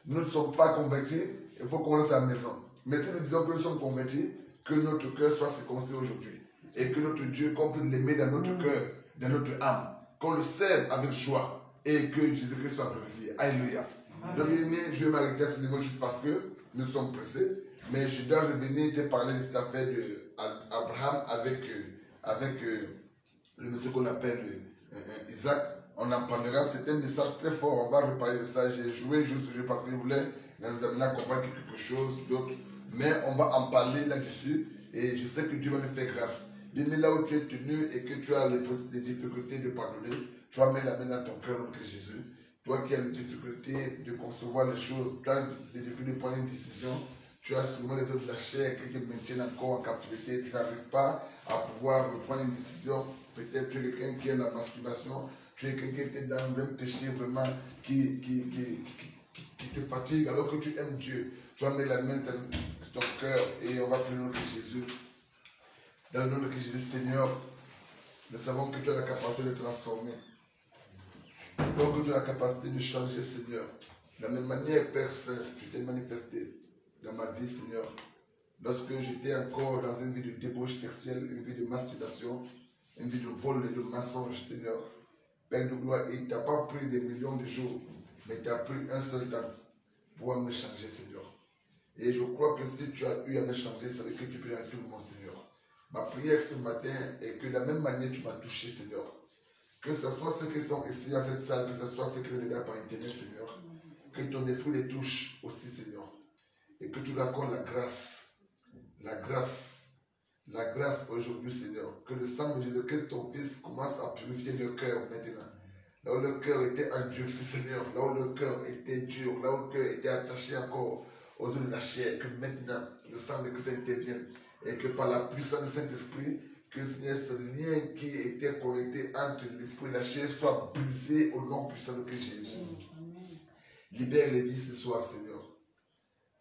Nous ne sommes pas convertis, il faut qu'on reste à la maison. Mais si nous disons que nous sommes convertis, que notre cœur soit circoncis aujourd'hui. Et que notre Dieu, qu'on puisse l'aimer dans notre cœur, dans notre âme. Qu'on le serve avec joie. Et que Jésus-Christ soit glorifié. Alléluia. Donc, je vais m'arrêter à ce niveau juste parce que nous sommes pressés. Mais je dois revenir te parler de cette affaire d'Abraham avec le monsieur qu'on appelle Isaac. On en parlera. C'est un message très fort. On va reparler de ça. J'ai joué juste parce que je voulais nous amener à comprendre quelque chose d'autre. Mais on va en parler là-dessus. Et je sais que Dieu va nous faire grâce. Bien, là où tu es tenu et que tu as les difficultés de pardonner, tu vas mettre la main dans ton cœur, notre Jésus. Toi qui as les difficultés de concevoir les choses, tu as les difficultés de prendre une décision, tu as souvent les œuvres de la chair qui te maintiennent encore en captivité, tu n'arrives pas à pouvoir prendre une décision. Peut-être tu es quelqu'un qui a la masturbation, tu es quelqu'un qui est dans un péché vraiment qui te fatigue alors que tu aimes Dieu. Tu vas mettre la main dans ton cœur et on va prier notre Jésus. Dans le nom de Jésus, Seigneur, nous savons que tu as la capacité de transformer. Donc que tu as la capacité de changer, Seigneur. De la même manière, Père Saint, tu t'es manifesté dans ma vie, Seigneur. Lorsque j'étais encore dans une vie de débauche sexuelle, une vie de masturbation, une vie de vol et de mensonge, Seigneur. Père de gloire, il ne t'a pas pris des millions de jours, mais il t'a pris un seul temps pour me changer, Seigneur. Et je crois que si tu as eu à me changer, c'est avec que tu peux à tout le monde, Seigneur. Ma prière ce matin est que de la même manière tu m'as touché, Seigneur. Que ce soit ceux qui sont ici dans cette salle, que ce soit ceux qui le regardent par internet, Seigneur. Que ton esprit les touche aussi, Seigneur. Et que tu leur accordes la grâce. La grâce aujourd'hui, Seigneur. Que le sang de Jésus-Christ, ton Fils, commence à purifier leur cœur maintenant. Là où le cœur était endurci, Seigneur. Là où le cœur était dur. Là où le cœur était attaché encore aux os de la chair. Que maintenant, le sang de Christ intervienne. Et que par la puissance du Saint-Esprit, que Seigneur, ce lien qui était connecté entre l'esprit et la chair soit brisé au nom puissant de Christ Jésus. Libère les vies ce soir, Seigneur.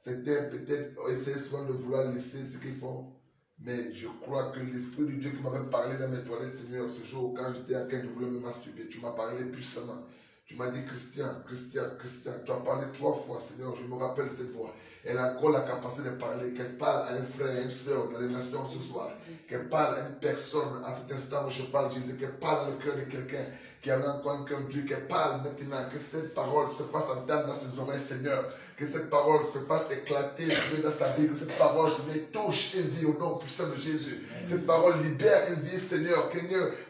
C'était peut-être essayer souvent de vouloir laisser ce qu'ils font, mais je crois que l'Esprit de Dieu qui m'avait parlé dans mes toilettes, Seigneur, ce jour quand j'étais en train de vouloir me masturber, tu m'as parlé puissamment. Tu m'as dit, Christian, tu as parlé 3 fois, Seigneur, je me rappelle cette voix. Elle a encore la capacité de parler, qu'elle parle à un frère et une soeur dans les nations ce soir, qu'elle parle à une personne à cet instant où je parle, Jésus, qu'elle parle dans le cœur de quelqu'un qui avait encore un cœur Dieu, qu'elle parle maintenant, que cette parole se fasse entendre dans ses oreilles, Seigneur, que cette parole se fasse éclater dans sa vie, que cette parole se touche une vie au nom puissant de Jésus. Cette parole libère une vie, Seigneur, que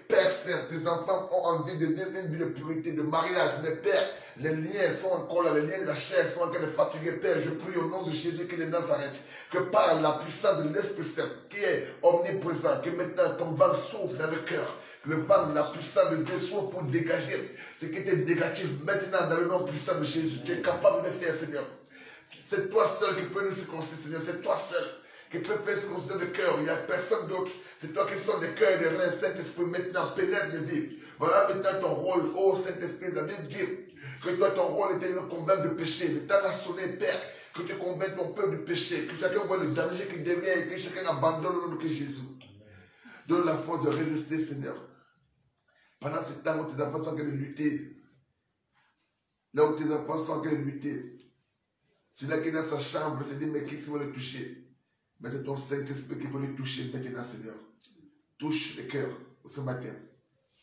Père Saint, tes enfants ont envie de vivre une vie de pureté, de mariage, mais Père, les liens sont encore là, les liens de la chair sont en train de fatiguer. Père, je prie au nom de Jésus qui est de Nazareth, que par la puissance de l'Esprit Saint, qui est omniprésent, que maintenant ton vent souffle dans le cœur, que le vent de la puissance de Dieu soit pour dégager ce qui était négatif maintenant dans le nom puissant de Jésus. Tu es capable de le faire, Seigneur. C'est toi seul qui peux nous circoncire, Seigneur. C'est toi seul qui peux faire circoncire le cœur. Il n'y a personne d'autre. C'est toi qui sondes les cœurs et les reins, Saint-Esprit. Maintenant, pénètre les vies. Voilà maintenant ton rôle, ô Saint-Esprit. La Bible dit que toi, ton rôle était de nous convaincre du péché. Le temps a sonné, Père, que tu convainques ton peuple du péché. Que chacun voit le danger qui devient et que chacun abandonne le nom de Jésus. Donne la force de résister, Seigneur. Pendant ce temps où tes enfants sont en train de lutter, là où tes enfants sont en train de lutter, celui-là qui est dans sa chambre se dit, mais qui va le toucher? Mais c'est ton Saint-Esprit qui peut le toucher maintenant, Seigneur. Touche le cœur ce matin.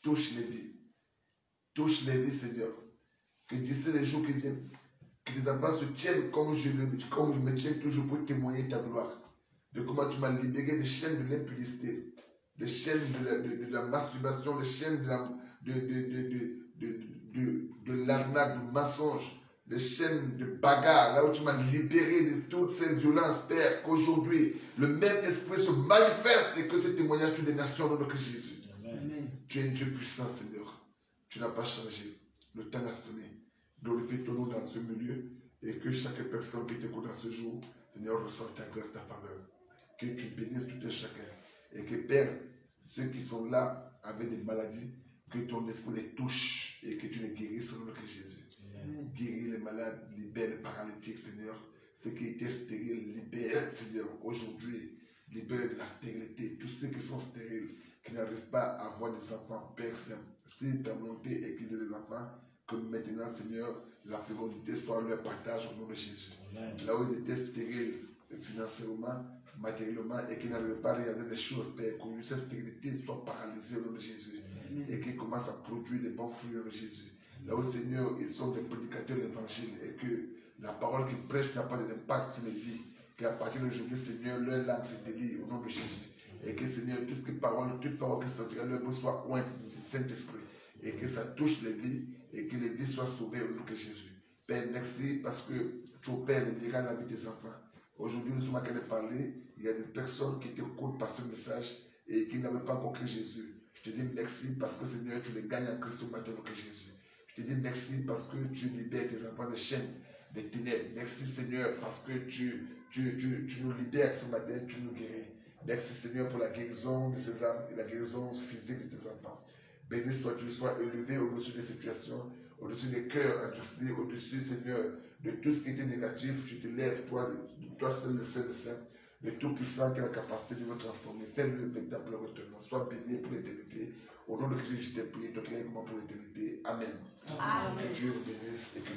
Touche les vies. Touche les vies, Seigneur. Que d'ici les jours qui viennent, que tes enfants se tiennent comme je me tiens toujours pour témoigner ta gloire. De comment tu m'as libéré des chaînes de l'impudicité, des chaînes de la masturbation, des chaînes de l'arnaque, du mensonge, des chaînes de bagarre, là où tu m'as libéré de toutes ces violences, Père, qu'aujourd'hui, le même esprit se manifeste et que ce témoignage sur des nations dans notre Jésus. Amen. Tu es un Dieu puissant, Seigneur. Tu n'as pas changé. Le temps a sonné. Glorifie ton nom dans ce milieu. Et que chaque personne qui t'écoute dans ce jour, Seigneur, reçoive ta grâce, ta faveur. Que tu bénisses tout et chacun. Et que, Père, ceux qui sont là avec des maladies, que ton esprit les touche et que tu les guérisses au nom de Jésus. Amen. Guéris les malades, libère les paralytiques, Seigneur. Ceux qui étaient stériles, libère, Seigneur. Aujourd'hui, libère de la stérilité. Tous ceux qui sont stériles, qui n'arrivent pas à avoir des enfants, Père Saint, si ta volonté est qu'ils aient des enfants, que maintenant, Seigneur, la fécondité soit leur partage au nom de Jésus. Amen. Là où ils étaient stériles financièrement, matériellement, et qu'ils n'arrivaient pas à réaliser des choses, Père, que cette stérilité soit paralysée au nom de Jésus. Amen. Et qu'ils commencent à produire des bons fruits au nom de Jésus. Là où, Seigneur, ils sont des prédicateurs de l'évangile et que la parole qu'ils prêchent n'a pas d'impact sur les vies, qu'à partir d'aujourd'hui, Seigneur, leur langue se délie au nom de Jésus. Et que, Seigneur, toute parole qui sortira de leur bouche soit ointe du Saint-Esprit. Et que ça touche les vies et que les vies soient sauvées au nom de Jésus. Père, merci parce que tu opères les miracles dans la vie des enfants. Aujourd'hui, nous sommes en train de parler. Il y a des personnes qui t'écoutent par ce message et qui n'avaient pas encore cru Jésus. Je te dis merci parce que, Seigneur, tu les gagnes en Christ au matin au nom de Jésus. Je te dis merci parce que tu libères tes enfants des chaînes, des ténèbres. Merci, Seigneur, parce que tu nous libères ce matin, tu nous guéris. Merci, Seigneur, pour la guérison de ces âmes et la guérison physique de tes enfants. Béni sois-tu, sois élevé au-dessus des situations, au-dessus des cœurs endurcis, au-dessus, Seigneur, de tout ce qui était négatif. Je te lève, toi seul le Saint, de tout puissant qui a la capacité de me transformer. Fais-le maintenant pour le retenir. Sois béni pour l'éternité. Au nom de Jésus, je t'ai prié, te prie pour l'éternité. Amen. Amen. Que Dieu vous bénisse et que